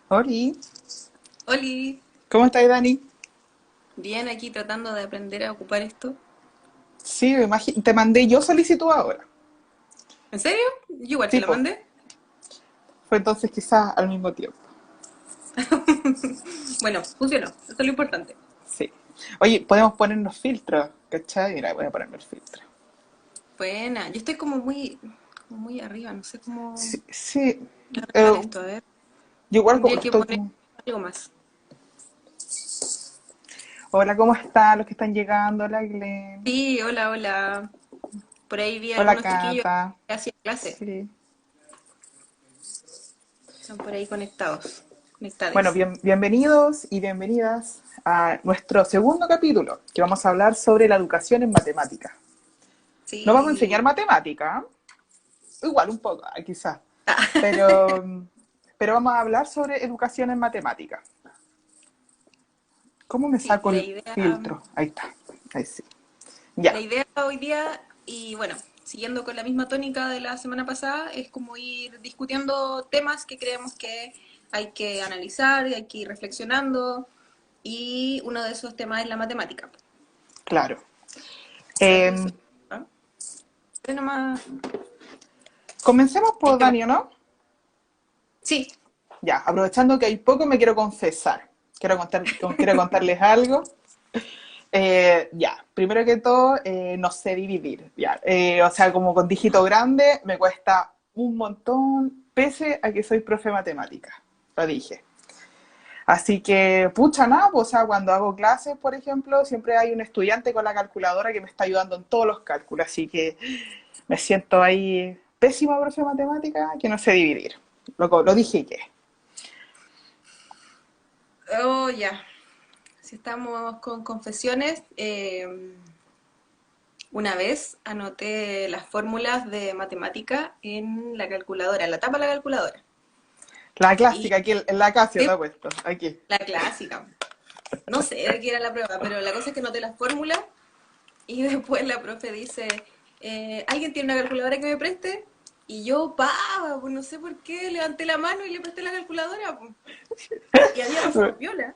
Oli, Oli, ¿cómo estás, Dani? bien aquí tratando de aprender a ocupar esto. Sí, te mandé yo solicitud ahora. ¿En serio? Yo igual te la Tipo, mandé. fue entonces quizás al mismo tiempo. Bueno, funcionó, eso es lo importante. Sí. Oye, podemos ponernos filtros, ¿cachai? Mira, voy a ponerme el filtro. Buena, yo estoy como muy arriba, no sé cómo Sí, sí. arreglar Yo esto. A ver, igual tendría que estoy poner como... algo más. Hola, ¿cómo están los que están llegando? Hola, Glenn. Sí, hola, hola. Por ahí vi Hola, algunos chiquillos Cata. que hacían clase. Sí. Están por ahí conectados, Bueno, conectades. bienvenidos y bienvenidas a nuestro segundo capítulo, que vamos a hablar sobre la educación en matemáticas. No vamos a enseñar Sí. matemática, igual un poco, quizás, Ah, pero, pero vamos a hablar sobre educación en matemáticas. ¿Cómo me sí, saco el filtro? Ahí está, ahí sí. la Ya, idea hoy día, y bueno, siguiendo con la misma tónica de la semana pasada, es como ir discutiendo temas que creemos que hay que analizar, hay que ir reflexionando, y uno de esos temas es la matemática. claro. Así que eso. Eh, ¿Ah? Pero nomás, Comencemos hay por que... Dani, ¿no? Sí, Ya, aprovechando que hay poco, me quiero confesar. Quiero contarles algo. Ya, primero que todo, no sé dividir. Ya, o sea, como con dígito grande, me cuesta un montón, pese a que soy profe de matemáticas. Lo dije. Así que, pucha, nada, pues, o sea, cuando hago clases, por ejemplo, siempre hay un estudiante con la calculadora que me está ayudando en todos los cálculos. Así que me siento ahí pésima profe de matemática que no sé dividir. Lo dije que. oh ya, si estamos con confesiones, una vez anoté las fórmulas de matemática en la calculadora, en la tapa de la calculadora. La Y clásica, aquí en la Casio sí, te he puesto, aquí. la clásica. No sé de qué era la prueba, pero la cosa es que noté la fórmula y después la profe dice, ¿alguien tiene una calculadora que me preste? Y yo, pues no sé por qué, levanté la mano y le presté la calculadora, pues. Y había pasado piola,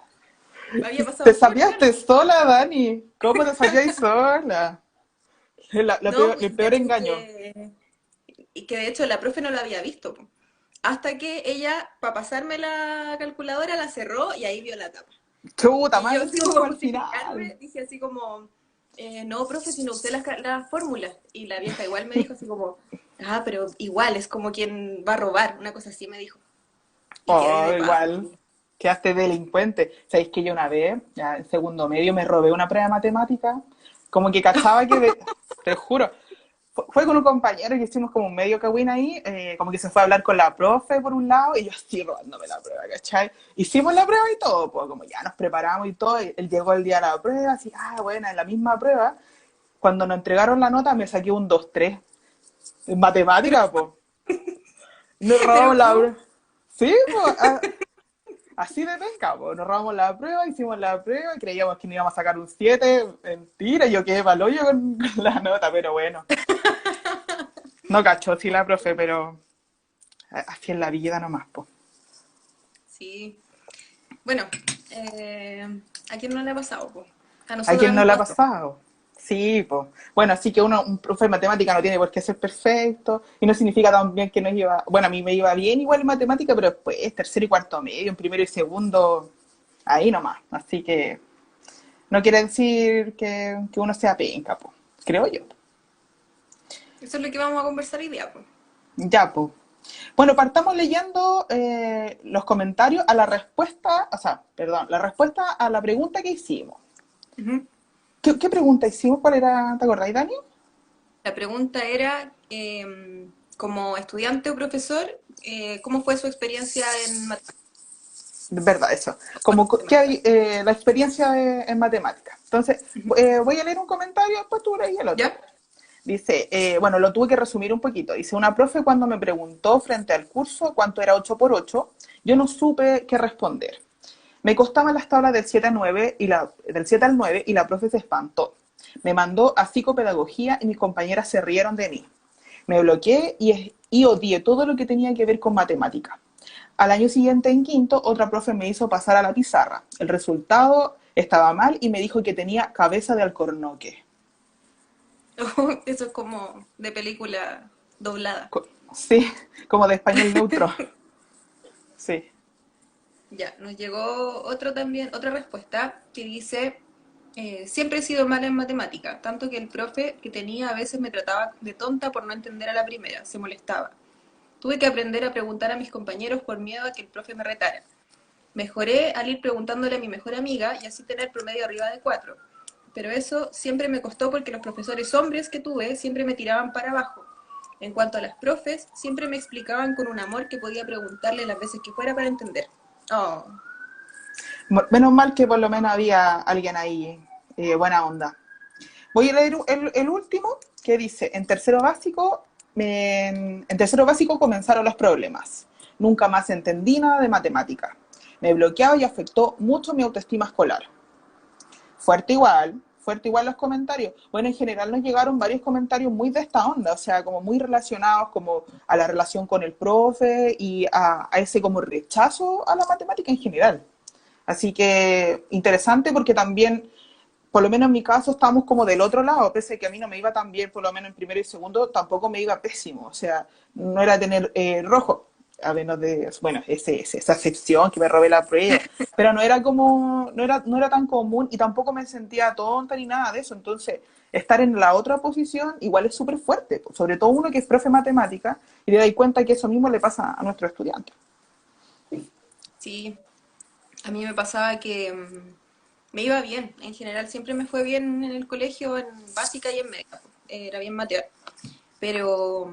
había Te pasado súper sapiaste piola. sola, Dani. ¿Cómo te sapiáis sola? No, pues, El y peor caché engaño. que de hecho la profe no lo había visto, po. Hasta que ella, para pasarme la calculadora, la cerró y ahí vio la tapa. Chuta, Y más yo, así encima como como para al final. justificarme, dije así como, no, profe, si no usé las fórmulas. Y la vieja igual me dijo así como, pero igual, es como quien va a robar, una cosa así me dijo. Y quedé Oh, de paz. igual. Quedaste delincuente. ¿Sabéis que yo una vez, ya en segundo medio, me robé una prueba de matemática? Como que cachaba te juro, fue con un compañero que hicimos como un medio cagüín ahí, como que se fue a hablar con la profe por un lado y yo así robándome la prueba, ¿cachai? Hicimos la prueba y todo, pues como ya nos preparamos y todo, y él llegó el día de la prueba, así, bueno, en la misma prueba, cuando nos entregaron la nota me saqué un 2-3 en matemática, pues. Nos robamos Pero la ¿cómo? prueba. Sí, pues, así de penca, pues. Nos robamos la prueba, hicimos la prueba, creíamos que nos íbamos a sacar un 7, mentira, yo quedé paloyo con la nota, pero bueno. No cachó, sí, la profe, pero así es la vida nomás, pues. Sí. Bueno, ¿a quién no le ha pasado, po? A ¿A nosotras quién no nos le ha pasó. pasado? Sí, pues. Bueno, así que un profe de matemática no tiene por qué ser perfecto y no significa también que nos iba, bueno, a mí me iba bien igual en matemática, pero después tercero y cuarto medio, en primero y segundo, ahí nomás. Así que no quiere decir que uno sea penca, pues, creo yo. Eso es lo que vamos a conversar hoy día, po. Ya, pues. Bueno, partamos leyendo los comentarios a la respuesta, o sea, perdón, la respuesta a la pregunta que hicimos. Ujú. ¿Qué pregunta hicimos? ¿Cuál era? ¿Te acordáis, Dani? La pregunta era, como estudiante o profesor, ¿cómo fue su experiencia en Es verdad, eso. Como matemáticas? la experiencia en matemáticas. Entonces, Ujú. voy a leer un comentario, después tú lees el otro. ¿Ya? Dice, bueno, lo tuve que resumir un poquito. Dice, una profe cuando me preguntó frente al curso cuánto era 8 por 8, yo no supe qué responder. Me costaban las tablas del 7 al 9 y la profe se espantó. Me mandó a psicopedagogía y mis compañeras se rieron de mí. Me bloqueé y odié todo lo que tenía que ver con matemática. Al año siguiente, en quinto, otra profe me hizo pasar a la pizarra. El resultado estaba mal y me dijo que tenía cabeza de alcornoque. Eso es como de película doblada. Sí, como de español neutro. Sí. Ya, nos llegó otro también, otra respuesta que dice, siempre he sido mala en matemática, tanto que el profe que tenía a veces me trataba de tonta por no entender a la primera, se molestaba. Tuve que aprender a preguntar a mis compañeros por miedo a que el profe me retara. Mejoré al ir preguntándole a mi mejor amiga y así tener promedio arriba de 4. Pero eso siempre me costó porque los profesores hombres que tuve siempre me tiraban para abajo. En cuanto a las profes, siempre me explicaban con un amor que podía preguntarle las veces que fuera para entender. Oh, Menos mal que por lo menos había alguien ahí, buena onda. Voy a leer el último que dice, en tercero básico comenzaron los problemas. Nunca más entendí nada de matemática. Me bloqueaba y afectó mucho mi autoestima escolar. Fuerte igual los comentarios. Bueno, en general nos llegaron varios comentarios muy de esta onda, o sea, como muy relacionados como a la relación con el profe y a ese como rechazo a la matemática en general. Así que interesante porque también, por lo menos en mi caso, estábamos como del otro lado, pese a que a mí no me iba tan bien, por lo menos en primero y segundo, tampoco me iba pésimo, o sea, no era tener rojo, a menos de, bueno, esa excepción que me robé la prueba, pero no era como, no era tan común y tampoco me sentía tonta ni nada de eso, entonces estar en la otra posición igual es súper fuerte, sobre todo uno que es profe de matemática y te das cuenta que eso mismo le pasa a nuestros estudiantes. sí, a mí me pasaba que me iba bien, en general siempre me fue bien en el colegio, en básica y en media, era bien matea. Pero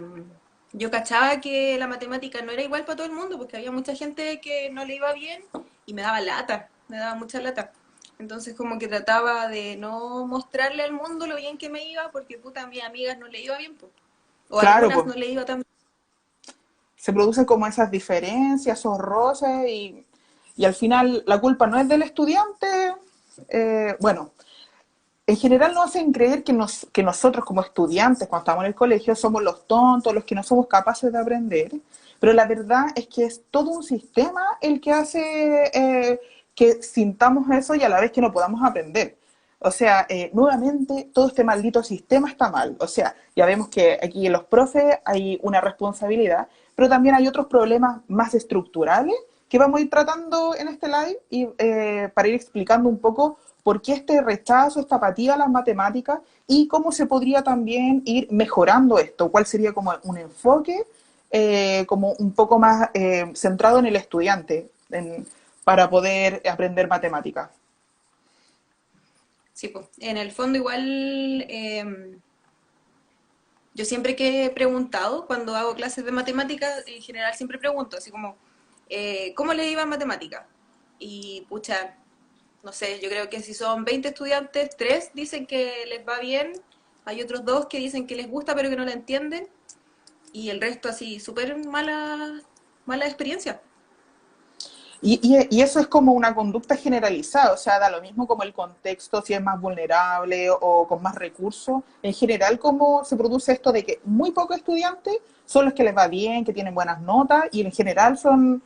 yo cachaba que la matemática no era igual para todo el mundo, porque había mucha gente que no le iba bien y me daba lata, me daba mucha lata. Entonces como que trataba de no mostrarle al mundo lo bien que me iba, porque puta, a mis amigas no le iba bien, po. O a Claro, algunas pues no le iba tan bien. se producen como esas diferencias, esos roces y al final la culpa no es del estudiante. Bueno, en general nos hacen creer que nosotros como estudiantes, cuando estamos en el colegio, somos los tontos, los que no somos capaces de aprender, pero la verdad es que es todo un sistema el que hace que sintamos eso y a la vez que no podamos aprender. O sea, nuevamente, todo este maldito sistema está mal. O sea, ya vemos que aquí en los profes hay una responsabilidad, pero también hay otros problemas más estructurales que vamos a ir tratando en este live y para ir explicando un poco por qué este rechazo, esta apatía a las matemáticas y cómo se podría también ir mejorando esto, cuál sería como un enfoque como un poco más centrado en el estudiante para poder aprender matemáticas. Sí, pues, en el fondo igual yo siempre que he preguntado, cuando hago clases de matemáticas, en general siempre pregunto, así como, ¿cómo les iba en matemática? Y pucha, no sé, yo creo que si son 20 estudiantes, 3 dicen que les va bien, hay otros 2 que dicen que les gusta pero que no la entienden, y el resto así, súper mala experiencia. Y eso es como una conducta generalizada, o sea, da lo mismo como el contexto, si es más vulnerable o con más recursos. En general, como se produce esto de que muy pocos estudiantes son los que les va bien, que tienen buenas notas, y en general son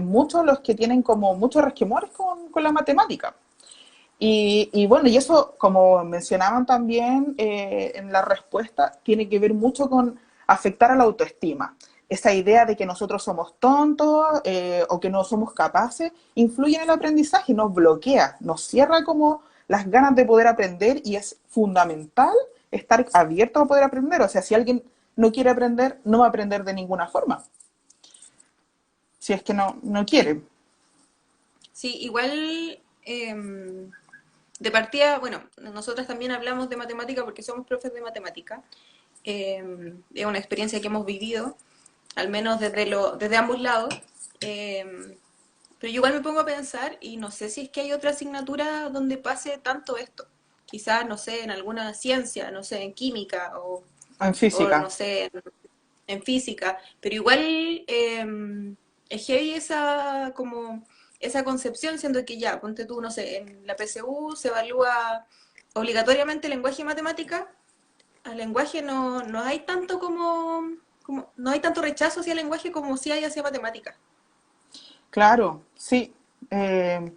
muchos los que tienen como muchos resquemores con la matemática. Y bueno, y eso, como mencionaban también en la respuesta, tiene que ver mucho con afectar a la autoestima. Esa idea de que nosotros somos tontos o que no somos capaces influye en el aprendizaje, nos bloquea, nos cierra como las ganas de poder aprender y es fundamental estar abierto a poder aprender. O sea, si alguien no quiere aprender, no va a aprender de ninguna forma, si es que no quiere. Sí, igual de partida, bueno, nosotras también hablamos de matemática porque somos profes de matemática. Es una experiencia que hemos vivido, al menos desde ambos lados. Pero yo igual me pongo a pensar y no sé si es que hay otra asignatura donde pase tanto esto. Quizás, no sé, en alguna ciencia, no sé, en química En o no física. sé, en física. Pero igual es heavy esa, como, esa concepción, siendo que ya, ponte tú, no sé, en la PSU se evalúa obligatoriamente lenguaje y matemática. Al lenguaje no hay tanto como como, no hay tanto rechazo hacia el lenguaje como sí hay hacia matemáticas. Claro, sí. Eh,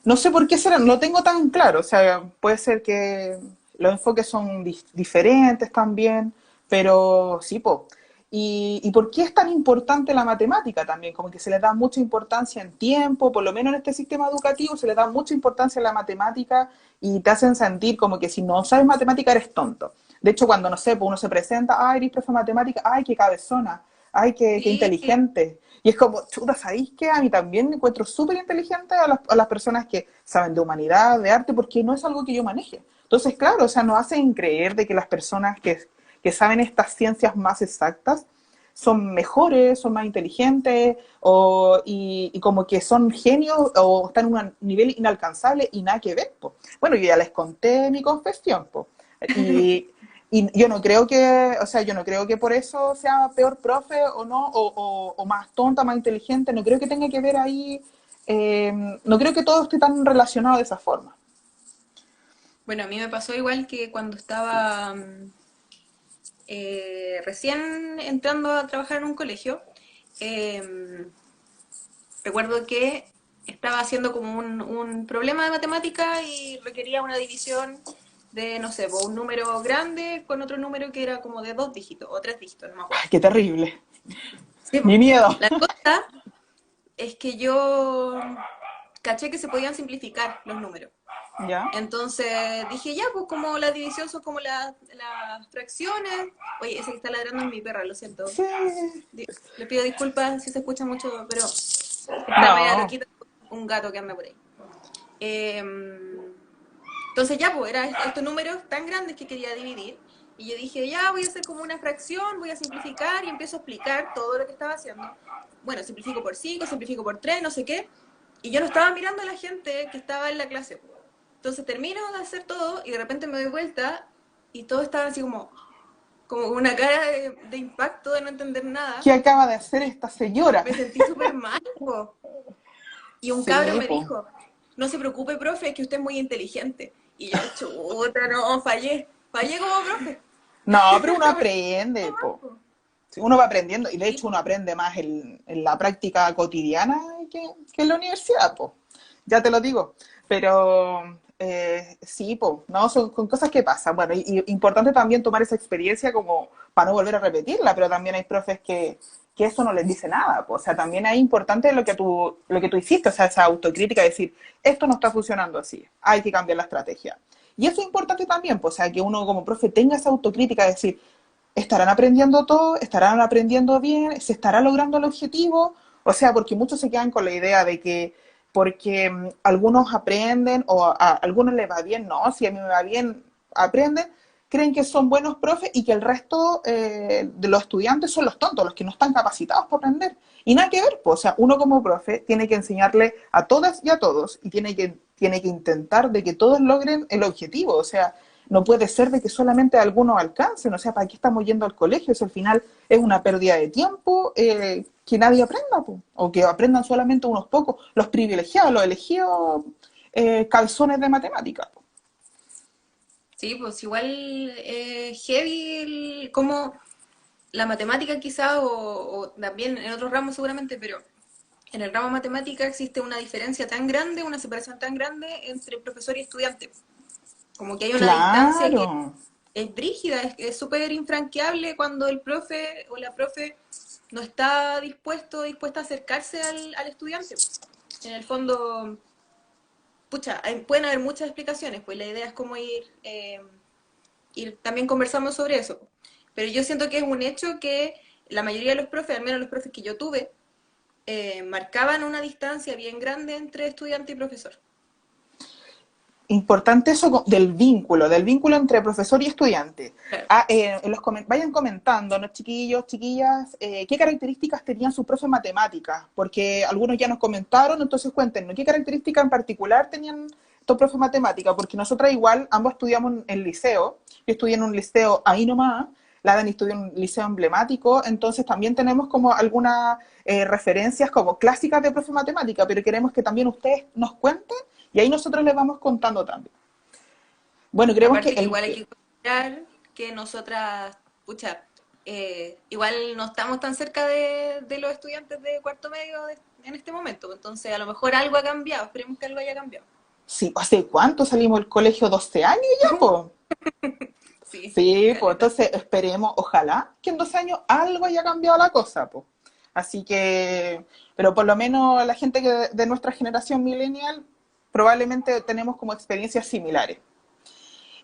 no sé por qué será, no lo tengo tan claro. O sea, puede ser que los enfoques son diferentes también, pero sí, po. ¿Y por qué es tan importante la matemática también? Como que se le da mucha importancia en tiempo, por lo menos en este sistema educativo se le da mucha importancia a la matemática y te hacen sentir como que si no sabes matemática eres tonto. De hecho, cuando, no sé, pues uno se presenta, ay, eres profe de matemática, ay, qué cabezona, ay, qué Sí, inteligente. Y es como, chuta, ¿sabéis qué? A mí también me encuentro súper inteligente a las personas que saben de humanidad, de arte, porque no es algo que yo maneje. Entonces, claro, o sea, nos hacen creer de que las personas que saben estas ciencias más exactas son mejores, son más inteligentes, y como que son genios o están en un nivel inalcanzable y nada que ver, po. Bueno, yo ya les conté mi confesión, po. Y, y yo no creo que, o sea, yo no creo que por eso sea peor profe o no, o más tonta, más inteligente, no creo que tenga que ver ahí, no creo que todo esté tan relacionado de esa forma. bueno, a mí me pasó igual que cuando estaba recién entrando a trabajar en un colegio, eh, recuerdo que estaba haciendo como un problema de matemática y requería una división de, no sé, un número grande con otro número que era como de 2 dígitos o 3 dígitos, no me acuerdo. Ay, qué terrible. Sí, Mi po. miedo. La cosa es que yo caché que se podían simplificar los números. ¿Ya? Entonces dije, ya, pues como la división son como las fracciones. Oye, ese que está ladrando es mi perra, lo siento. Sí. Le pido disculpas si se escucha mucho, pero está media No. loquita, un gato que anda por ahí. Eh, entonces ya, pues, eran estos números tan grandes que quería dividir. Y yo dije, ya, voy a hacer como una fracción, voy a simplificar y empiezo a explicar todo lo que estaba haciendo. Bueno, simplifico por 5, simplifico por 3, no sé qué. Y yo no estaba mirando a la gente que estaba en la clase. Entonces termino de hacer todo y de repente me doy vuelta y todos estaban así como una cara de impacto de no entender ¿Qué nada. acaba de hacer esta señora? Me sentí súper mal, po. Y un cabro Sí, me po. dijo, no se preocupe, profe, es que usted es muy inteligente. Y yo, chuta, no, fallé como profe. No, pero uno aprende, po. Sí, uno va aprendiendo, y de Sí, hecho uno aprende más en la práctica cotidiana que en la universidad, po. Ya te lo digo. Pero sí, po, ¿no? Son cosas que pasan. Bueno, y importante también tomar esa experiencia como para no volver a repetirla, pero también hay profes que eso no les dice nada, po. O sea, también es importante lo que tú hiciste, o sea, esa autocrítica, decir, esto no está funcionando así, hay que cambiar la estrategia. Y eso es importante también, pues, o sea, que uno como profe tenga esa autocrítica de decir, ¿estarán aprendiendo todo? ¿Estarán aprendiendo bien? ¿Se estará logrando el objetivo? O sea, porque muchos se quedan con la idea de que porque algunos aprenden o a algunos les va bien, no, si a mí me va bien, aprenden, creen que son buenos profes y que el resto de los estudiantes son los tontos, los que no están capacitados para aprender. Y nada que ver, pues, o sea, uno como profe tiene que enseñarle a todas y a todos y tiene que intentar de que todos logren el objetivo, o sea, no puede ser de que solamente algunos alcancen, o sea, ¿para qué estamos yendo al colegio? Si al final es una pérdida de tiempo, que nadie aprenda, po, o que aprendan solamente unos pocos, los privilegiados, los elegidos cabezones de matemática. Po. sí, pues igual heavy como la matemática quizá o también en otros ramos seguramente, pero en el ramo matemática existe una diferencia tan grande, una separación tan grande entre profesor y estudiante. Como que hay una distancia que Claro, es brígida, es súper infranqueable cuando el profe o la profe no está dispuesta a acercarse al estudiante. En el fondo, pucha, pueden haber muchas explicaciones, pues la idea es como ir también conversando sobre eso. Pero yo siento que es un hecho que la mayoría de los profes, al menos los profes que yo tuve, marcaban una distancia bien grande entre estudiante y profesor. importante eso del vínculo entre profesor y estudiante. Claro. Ah, vayan comentando, ¿no, chiquillos, chiquillas, qué características tenían sus profes matemáticas, porque algunos ya nos comentaron, entonces cuéntenos, ¿qué características en particular tenían estos profes matemáticas? Porque nosotras igual, ambos estudiamos en liceo, yo estudié en un liceo ahí nomás, la Dani estudió en un liceo emblemático, entonces también tenemos como algunas referencias como clásicas de profe matemática, pero queremos que también ustedes nos cuenten y ahí nosotros les vamos contando también. Bueno, creemos que Aparte que igual hay que considerar que nosotras, pucha, igual no estamos tan cerca de los estudiantes de cuarto medio en este momento, entonces a lo mejor algo ha cambiado, esperemos que algo haya cambiado. Sí, ¿hace cuánto salimos del colegio? ¿12 años ya, pues? Sí, Sí, pues caleta. entonces esperemos, ojalá que en 2 años algo haya cambiado la cosa, pues. Así que, pero por lo menos la gente que de nuestra generación millennial probablemente tenemos como experiencias similares.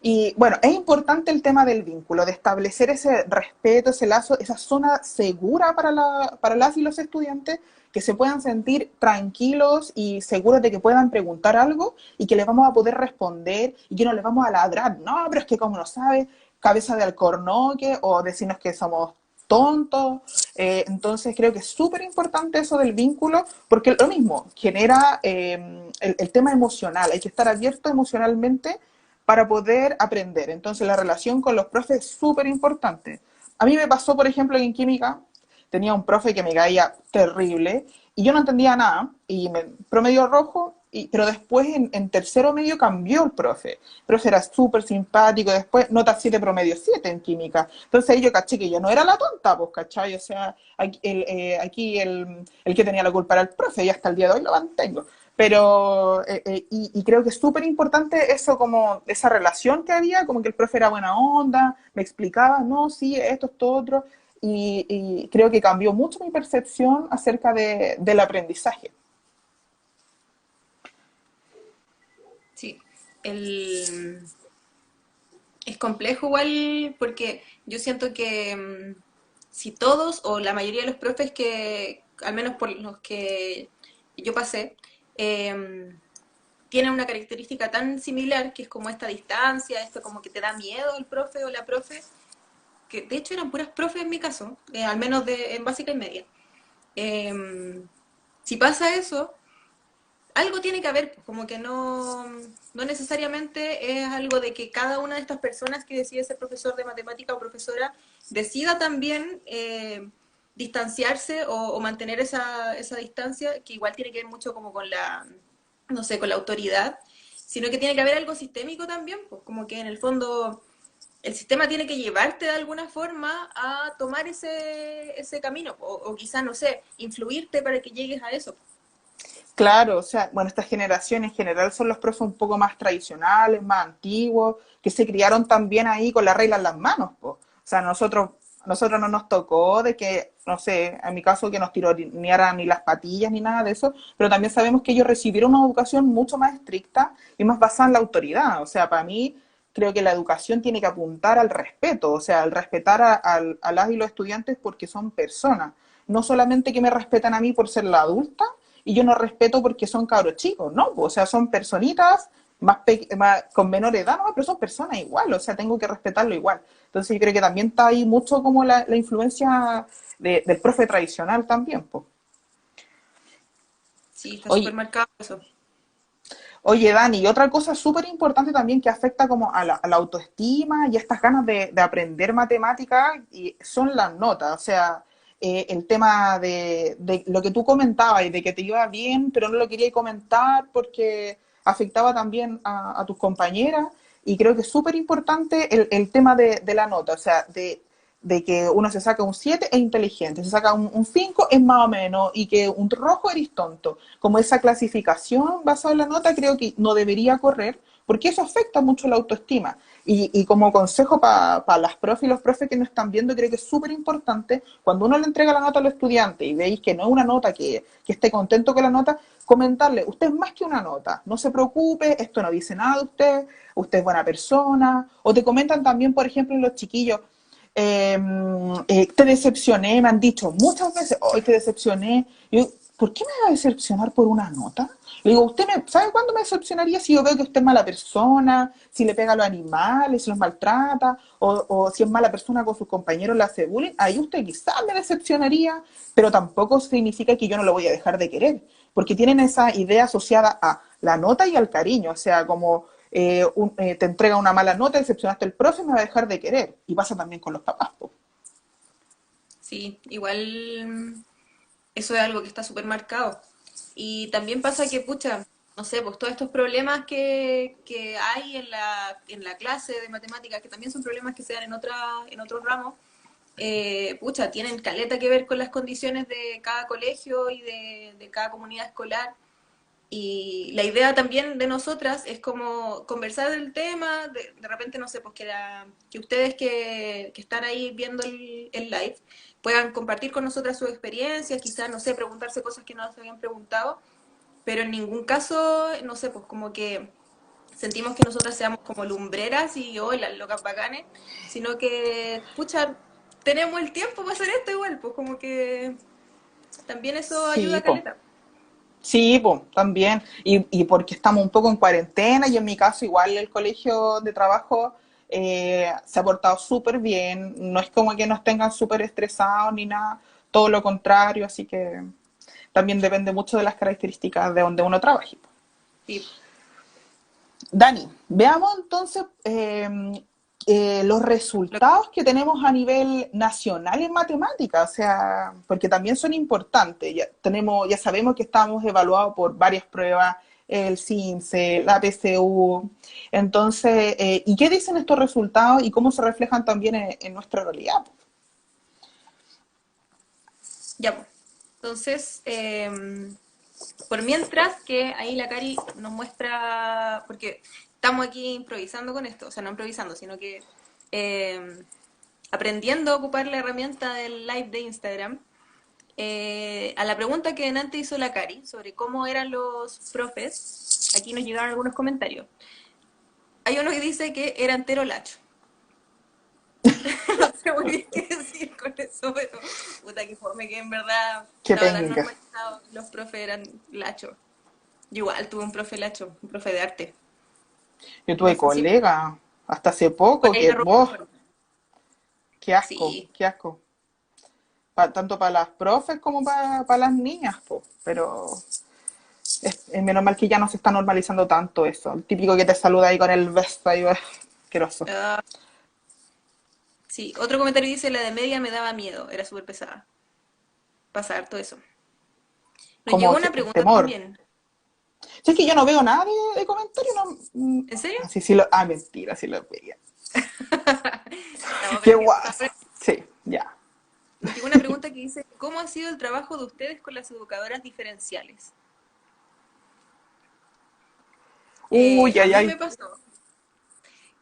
Y bueno, es importante el tema del vínculo, de establecer ese respeto, ese lazo, esa zona segura para las y los estudiantes, que se puedan sentir tranquilos y seguros de que puedan preguntar algo y que les vamos a poder responder y que no les vamos a ladrar. No, pero es que como no sabe, cabeza de alcornoque o decirnos que somos tontos. Entonces creo que es súper importante eso del vínculo, porque lo mismo genera el tema emocional, hay que estar abierto emocionalmente para poder aprender. Entonces la relación con los profes es súper importante. A mí me pasó, por ejemplo, en química, tenía un profe que me caía terrible y yo no entendía nada y me promedio rojo, pero después en tercero medio cambió el profe. El profe era súper simpático, después nota 7 promedio 7 en química. Entonces ahí yo caché que yo no era la tonta, pues, ¿cachai? O sea, aquí el que tenía la culpa era el profe y hasta el día de hoy lo mantengo. Pero, y creo que es súper importante eso, como esa relación que había, como que el profe era buena onda, me explicaba, no, sí, esto, otro, y creo que cambió mucho mi percepción acerca del aprendizaje. Sí, el, es complejo igual porque yo siento que si todos o la mayoría de los profes que, al menos por los que yo pasé, eh, tienen una característica tan similar que es como esta distancia, esto como que te da miedo el profe o la profe, que de hecho eran puras profes en mi caso, al menos en básica y media. Si pasa eso, algo tiene que haber, pues, como que no necesariamente es algo de que cada una de estas personas que decide ser profesor de matemática o profesora decida también distanciarse o mantener esa distancia, que igual tiene que ver mucho como con la, no sé, con la autoridad, sino que tiene que haber algo sistémico también, pues como que en el fondo el sistema tiene que llevarte de alguna forma a tomar ese camino, o quizás, no sé, influirte para que llegues a eso. Claro, o sea, bueno, esta generación en general son los profes un poco más tradicionales, más antiguos, que se criaron también ahí con la regla en las manos, po. O sea, nosotros no nos tocó de que, no sé, en mi caso que nos tironearan ni las patillas ni nada de eso, pero también sabemos que ellos recibieron una educación mucho más estricta y más basada en la autoridad. O sea, para mí creo que la educación tiene que apuntar al respeto, o sea, al respetar a las y los estudiantes porque son personas. No solamente que me respetan a mí por ser la adulta, y yo no respeto porque son cabros chicos, ¿no? O sea, son personitas con menor edad, ¿no? Pero son personas igual, o sea, tengo que respetarlo igual. Entonces yo creo que también está ahí mucho como la influencia del profe tradicional también, pues. Sí, está súper Oye, marcado eso. oye, Dani, y otra cosa súper importante también que afecta como a la autoestima y a estas ganas de aprender matemáticas y son las notas. O sea, el tema de lo que tú comentabas y de que te iba bien, pero no lo quería comentar porque afectaba también a tus compañeras. Y creo que es súper importante el tema de la nota, o sea, de que uno se saca un 7 es inteligente, se saca un 5 es más o menos, y que un rojo eres tonto. Como esa clasificación basada en la nota creo que no debería correr, porque eso afecta mucho la autoestima. Y como consejo para las profes y los profes que nos están viendo, creo que es súper importante, cuando uno le entrega la nota a los estudiantes y veis que no es una nota que esté contento con la nota, comentarle, usted es más que una nota, no se preocupe, esto no dice nada de usted, usted es buena persona. O te comentan también, por ejemplo, los chiquillos, eh, te decepcioné, me han dicho muchas veces, hoy te decepcioné. Y yo, ¿por qué me va a decepcionar por una nota? Le digo, ¿sabe cuándo me decepcionaría si yo veo que usted es mala persona, si le pega a los animales, si los maltrata, o si es mala persona con sus compañeros, le hace bullying? Ahí usted quizás me decepcionaría, pero tampoco significa que yo no lo voy a dejar de querer, porque tienen esa idea asociada a la nota y al cariño, o sea, como te entrega una mala nota, decepcionaste el profe, me va a dejar de querer. Y pasa también con los papás, po. Sí, igual eso es algo que está súper marcado. Y también pasa que, pucha, no sé, pues todos estos problemas que hay en la clase de matemáticas, que también son problemas que se dan en otros ramos, pucha, tienen caleta que ver con las condiciones de cada colegio y de cada comunidad escolar. Y la idea también de nosotras es como conversar del tema, de repente, no sé, pues que ustedes que están ahí viendo el live puedan compartir con nosotras sus experiencias, quizás, no sé, preguntarse cosas que no nos habían preguntado, pero en ningún caso, no sé, pues como que sentimos que nosotras seamos como lumbreras y hoy las locas bacanes, sino que, pucha, tenemos el tiempo para hacer esto igual, pues como que también eso ayuda Sí, a pues. caleta. Sí, pues, también. Y porque estamos un poco en cuarentena y en mi caso igual el colegio de trabajo se ha portado súper bien. No es como que nos tengan súper estresados ni nada, todo lo contrario. Así que también depende mucho de las características de donde uno trabaje. Sí, Dani, veamos entonces los lo- resultados que tenemos a nivel nacional en matemáticas, o sea, porque también son importantes. Ya sabemos que estamos evaluados por varias pruebas, el CINCE, la PSU. Entonces, ¿y qué dicen estos resultados y cómo se reflejan también en nuestra realidad? ya, pues. Entonces, por mientras que ahí la Cari nos muestra, porque estamos aquí improvisando con esto, o sea, no improvisando, sino que eh, aprendiendo a ocupar la herramienta del live de Instagram, a la pregunta que antes hizo la Cari sobre cómo eran los profes, aquí nos llegaron algunos comentarios. Hay uno que dice que era entero lacho. No sé muy bien qué decir con eso, pero puta que fome que en verdad Qué estaba tan penca. normalizado, los profes eran lachos. Yo igual tuve un profe lacho, un profe de arte. Yo No tuve sé si colega hasta hace por poco ahí que, la vos, ropa. qué asco, Sí, qué asco. Tanto para las profes como para las niñas, po. Pero es menos mal que ya no se está normalizando tanto eso. El típico que te saluda ahí con el beso ahí, asqueroso. ah, sí. Otro comentario dice, la de media me daba miedo, era súper pesada. Pasar todo eso. Nos llegó Como una pregunta temor. también. Si es que yo no veo nada de comentarios, no. ¿En serio? Así sí lo. Ah, mentira, sí lo veía. Estamos Qué aprendiendo. guasa. Sí, ya. Nos llegó una pregunta que dice, ¿cómo ha sido el trabajo de ustedes con las educadoras diferenciales? Uy, A ay, mí ay. me pasó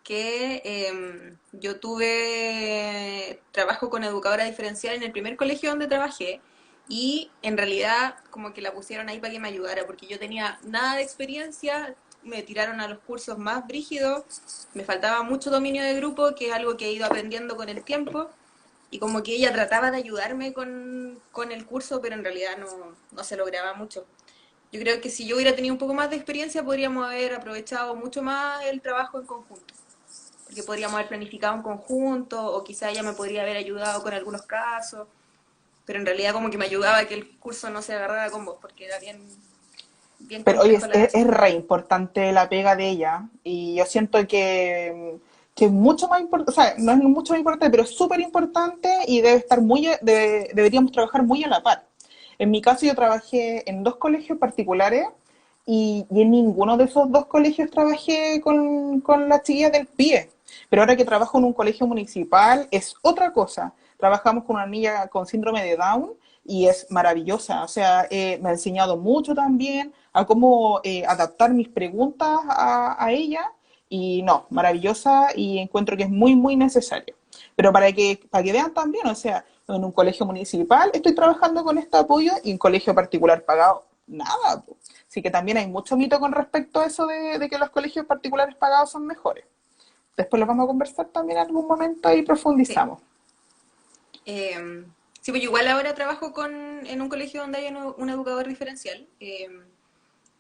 que yo tuve trabajo con educadora diferencial en el primer colegio donde trabajé y en realidad como que la pusieron ahí para que me ayudara porque yo tenía nada de experiencia, me tiraron a los cursos más brígidos, me faltaba mucho dominio de grupo, que es algo que he ido aprendiendo con el tiempo y como que ella trataba de ayudarme con el curso, pero en realidad no se lograba mucho. Yo creo que si yo hubiera tenido un poco más de experiencia podríamos haber aprovechado mucho más el trabajo en conjunto porque podríamos haber planificado en conjunto o quizá ella me podría haber ayudado con algunos casos, pero en realidad como que me ayudaba a que el curso no se agarrara con vos, porque era bien Pero oye, complejo la es situación. re importante la pega de ella. Y yo siento que es mucho más importante, o sea, no es mucho más importante, pero es súper importante y debe estar deberíamos trabajar muy a la par. En mi caso yo trabajé en dos colegios particulares y en ninguno de esos dos colegios trabajé con las chiquillas del PIE. Pero ahora que trabajo en un colegio municipal es otra cosa. Trabajamos con una niña con síndrome de Down y es maravillosa. O sea, me ha enseñado mucho también a cómo adaptar mis preguntas a ella y no, maravillosa y encuentro que es muy, muy necesaria. Pero para que vean también, o sea, en un colegio municipal estoy trabajando con este apoyo y en colegio particular pagado, nada. Po. Así que también hay mucho mito con respecto a eso de que los colegios particulares pagados son mejores. Después lo vamos a conversar también en algún momento y Sí. profundizamos. Sí, pues yo igual ahora trabajo en un colegio donde hay un educador diferencial.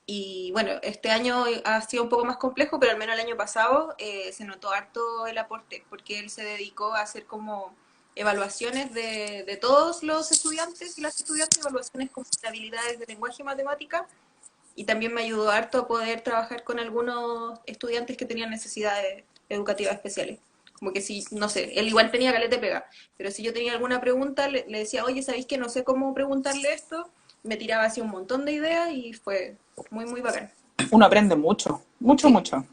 Y bueno, este año ha sido un poco más complejo, pero al menos el año pasado se notó harto el aporte, porque él se dedicó a hacer como evaluaciones de todos los estudiantes y las estudiantes, evaluaciones como de habilidades de lenguaje y matemática, y también me ayudó harto a poder trabajar con algunos estudiantes que tenían necesidades educativas especiales. Como que si, no sé, él igual tenía caleta de pega, pero si yo tenía alguna pregunta, le decía, oye, ¿sabéis que no sé cómo preguntarle esto? Me tiraba así un montón de ideas y fue muy, muy bacán. Uno aprende mucho, mucho, Sí, mucho.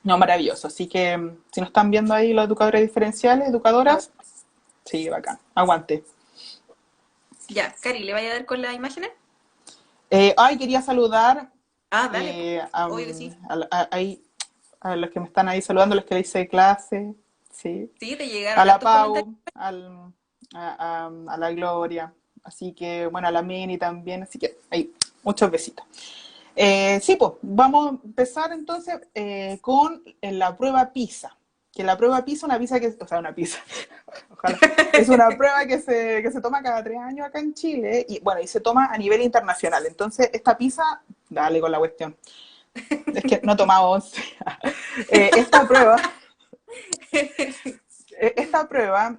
No, maravilloso. Así que si nos están viendo ahí los educadores diferenciales, no, educadoras, Sí, bacán. Aguante. Ya, Cari, ¿le vaya a dar con las imágenes? Ay, quería saludar Ah, dale, pues. Obvio que sí. a los que me están ahí saludando, los que le hice clase, sí. Sí, te A llegaron la hartos comentarios. Pau, a la Gloria, así que, bueno, a la Mini también, así que ahí, muchos besitos. Sí, pues, vamos a empezar entonces con la prueba PISA. Que la prueba PISA, una PISA que, o sea, una PISA, ojalá, es una prueba que se toma cada 3 años acá en Chile y, bueno, y se toma a nivel internacional. Entonces, esta PISA, dale con la cuestión, es que no tomaba 11. Esta prueba esta prueba,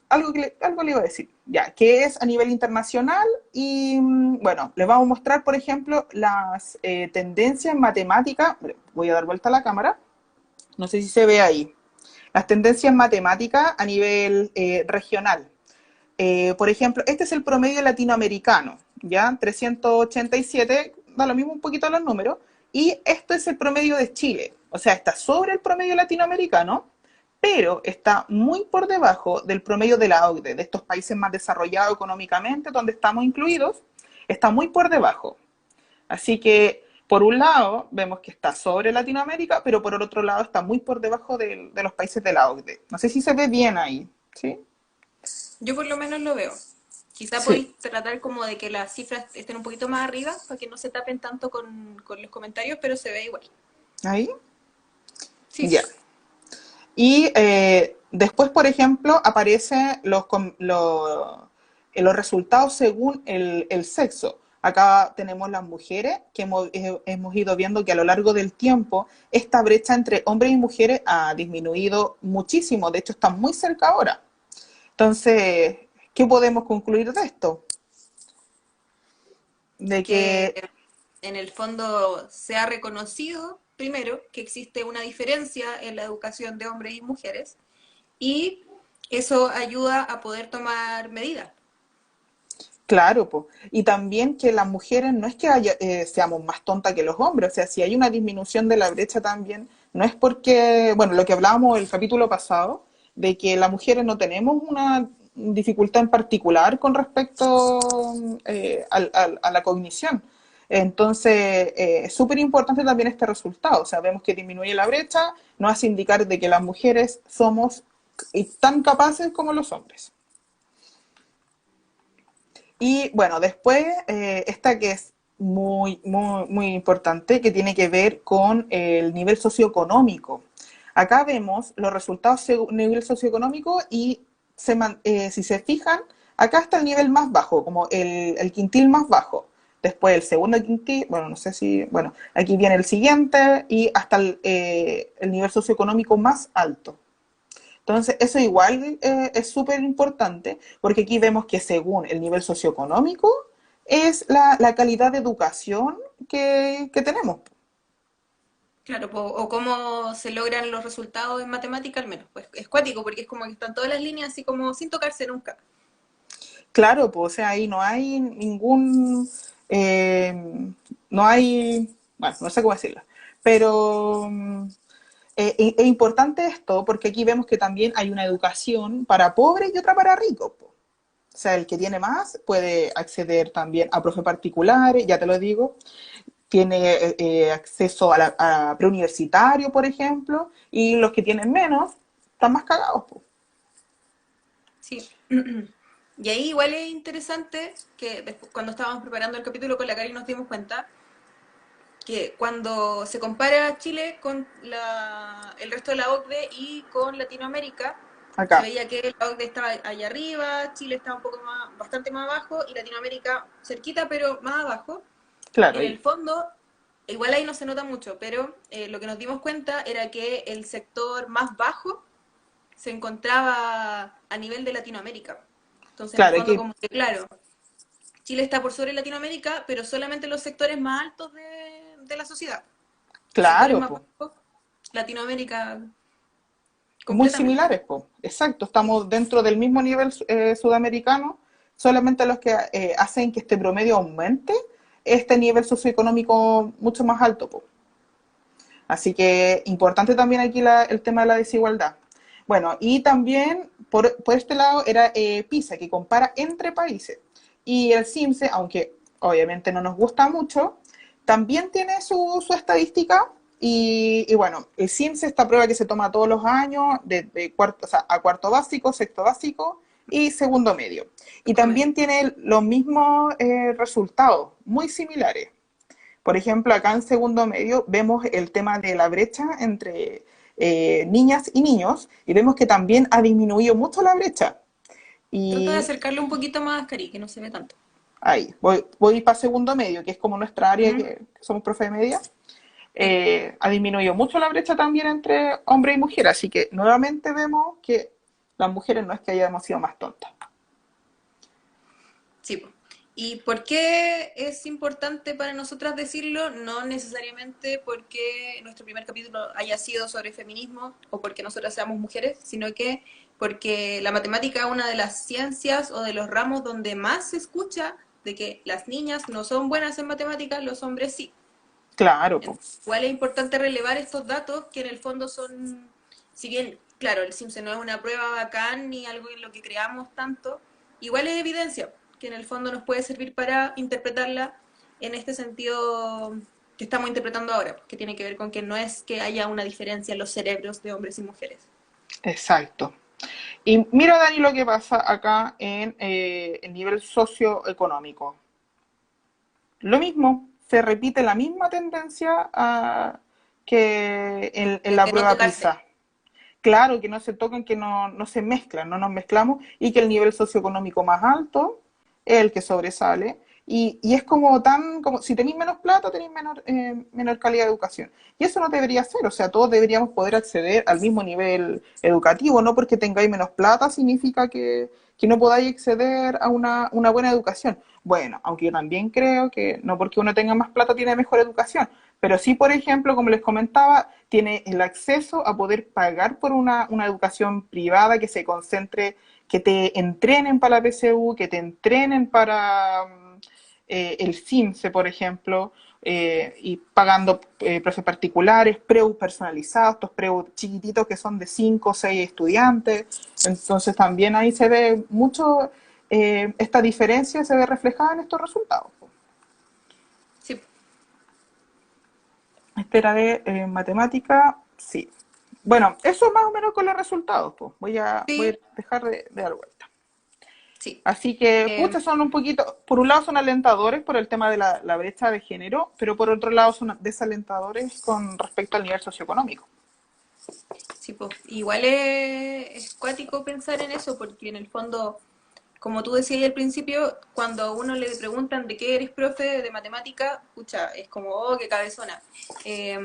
algo le iba a decir, ya, que es a nivel internacional y, bueno, les vamos a mostrar, por ejemplo, las tendencias en matemática. Voy a dar vuelta a la cámara, no sé si se ve ahí. Las tendencias en matemática a nivel regional. Por ejemplo, este es el promedio latinoamericano, ¿ya? 387, da lo mismo un poquito los números, y esto es el promedio de Chile, o sea, está sobre el promedio latinoamericano, pero está muy por debajo del promedio de la OCDE, de estos países más desarrollados económicamente, donde estamos incluidos, está muy por debajo. Así que, por un lado, vemos que está sobre Latinoamérica, pero por el otro lado está muy por debajo de los países de la OCDE. No sé si se ve bien ahí, ¿sí? Yo por lo menos lo veo. Quizá Sí. podéis tratar como de que las cifras estén un poquito más arriba para que no se tapen tanto con los comentarios, pero se ve igual. Ahí. Sí, Ya. sí. Y después, por ejemplo, aparecen los resultados según el sexo. Acá tenemos las mujeres, que hemos ido viendo que a lo largo del tiempo esta brecha entre hombres y mujeres ha disminuido muchísimo. De hecho, está muy cerca ahora. Entonces, ¿qué podemos concluir de esto? De Que que, en el fondo se ha reconocido, primero, que existe una diferencia en la educación de hombres y mujeres y eso ayuda a poder tomar medidas. claro, po. Y también que las mujeres no es que seamos más tontas que los hombres, o sea, si hay una disminución de la brecha también, no es porque, bueno, lo que hablábamos el capítulo pasado, de que las mujeres no tenemos una dificultad en particular con respecto a la cognición. Entonces, es súper importante también este resultado. Sabemos que disminuye la brecha, nos hace indicar de que las mujeres somos tan capaces como los hombres. Y bueno, después esta que es muy importante, que tiene que ver con el nivel socioeconómico. Acá vemos los resultados según nivel socioeconómico y si se fijan, acá está el nivel más bajo, como el quintil más bajo. Después el segundo quintil, bueno, no sé si, bueno, aquí viene el siguiente y hasta el nivel socioeconómico más alto. Entonces, eso igual es súper importante, porque aquí vemos que según el nivel socioeconómico es la calidad de educación que tenemos. Claro, o cómo se logran los resultados en matemática al menos. Pues es cuático porque es como que están todas las líneas así como sin tocarse nunca. Claro, pues, o sea, ahí no hay ningún, eh, no hay, bueno, no sé cómo decirlo, pero es importante esto porque aquí vemos que también hay una educación para pobres y otra para ricos, po. O sea, el que tiene más puede acceder también a profes particulares, ya te lo digo, tiene acceso a preuniversitario, por ejemplo, y los que tienen menos están más cagados, po. Sí. Y ahí igual es interesante que después, cuando estábamos preparando el capítulo con la Cari nos dimos cuenta que cuando se compara Chile con el resto de la OCDE y con Latinoamérica, se Acá, veía que la OCDE estaba allá arriba, Chile estaba un poco más, bastante más abajo y Latinoamérica cerquita pero más abajo. claro, En el ahí, fondo, igual ahí no se nota mucho, pero lo que nos dimos cuenta era que el sector más bajo se encontraba a nivel de Latinoamérica. Entonces, en el claro, fondo, aquí, como que, claro, Chile está por sobre Latinoamérica, pero solamente los sectores más altos de la sociedad. Los sectores claro, más po. bajos, Latinoamérica Muy completamente. similares, po. Exacto, Sí, estamos dentro del mismo nivel sudamericano, solamente los que hacen que este promedio aumente este nivel socioeconómico mucho más alto, po. Así que importante también aquí el tema de la desigualdad. Bueno, y también por este lado era PISA, que compara entre países. Y el CIMSE, aunque obviamente no nos gusta mucho, también tiene su estadística. Y bueno, el CIMSE, esta prueba que se toma todos los años, de cuarto, o sea, a cuarto básico, sexto básico y segundo medio. Y Segundo también medio. tiene los mismos resultados, muy similares. Por ejemplo, acá en segundo medio vemos el tema de la brecha entre niñas y niños y vemos que también ha disminuido mucho la brecha. Trata de Y acercarle un poquito más, Cari, que no se ve tanto. ahí, voy para segundo medio, que es como nuestra área, Ujú. que somos profe de media. Sí, Ha disminuido mucho la brecha también entre hombre y mujer, así que nuevamente vemos que las mujeres no es que hayamos sido más tontas. sí, po. ¿Y por qué es importante para nosotras decirlo? No necesariamente porque nuestro primer capítulo haya sido sobre feminismo o porque nosotras seamos mujeres, sino que porque la matemática es una de las ciencias o de los ramos donde más se escucha de que las niñas no son buenas en matemáticas, los hombres sí. Claro, po. Igual es importante relevar estos datos que en el fondo son, si bien, claro, el Simpson no es una prueba bacán ni algo en lo que creamos tanto, igual es evidencia que en el fondo nos puede servir para interpretarla en este sentido que estamos interpretando ahora, que tiene que ver con que no es que haya una diferencia en los cerebros de hombres y mujeres. Exacto. Y mira, Dani, lo que pasa acá en el nivel socioeconómico. Lo mismo, se repite la misma tendencia que en la De no prueba tocarse. PISA. Claro, que no se tocan, que no se mezclan, no nos mezclamos y que el nivel socioeconómico más alto es el que sobresale. Y es como tan, como si tenéis menos plata, tenéis menor calidad de educación. Y eso no debería ser, o sea, todos deberíamos poder acceder al mismo nivel educativo, no porque tengáis menos plata significa que no podáis acceder a una buena educación. Bueno, aunque yo también creo que no porque uno tenga más plata tiene mejor educación, pero sí, por ejemplo, como les comentaba, tiene el acceso a poder pagar por una educación privada que se concentre, que te entrenen para la PSU, que te entrenen para el CIMSE, por ejemplo, y pagando profes particulares, preus personalizados, estos preus chiquititos que son de 5 o 6 estudiantes. Entonces también ahí se ve mucho, esta diferencia se ve reflejada en estos resultados. Sí, Espera de matemática, sí. Bueno, eso más o menos con los resultados, pues. Voy a sí, dejar de dar vuelta. sí. Así que, Eh, pucha, son un poquito, por un lado son alentadores por el tema de la brecha de género, pero por otro lado son desalentadores con respecto al nivel socioeconómico. sí, pues. Igual es cuático pensar en eso, porque en el fondo como tú decías al principio, cuando a uno le preguntan de qué eres profe de matemática, pucha, es como, oh, qué cabezona. Eh,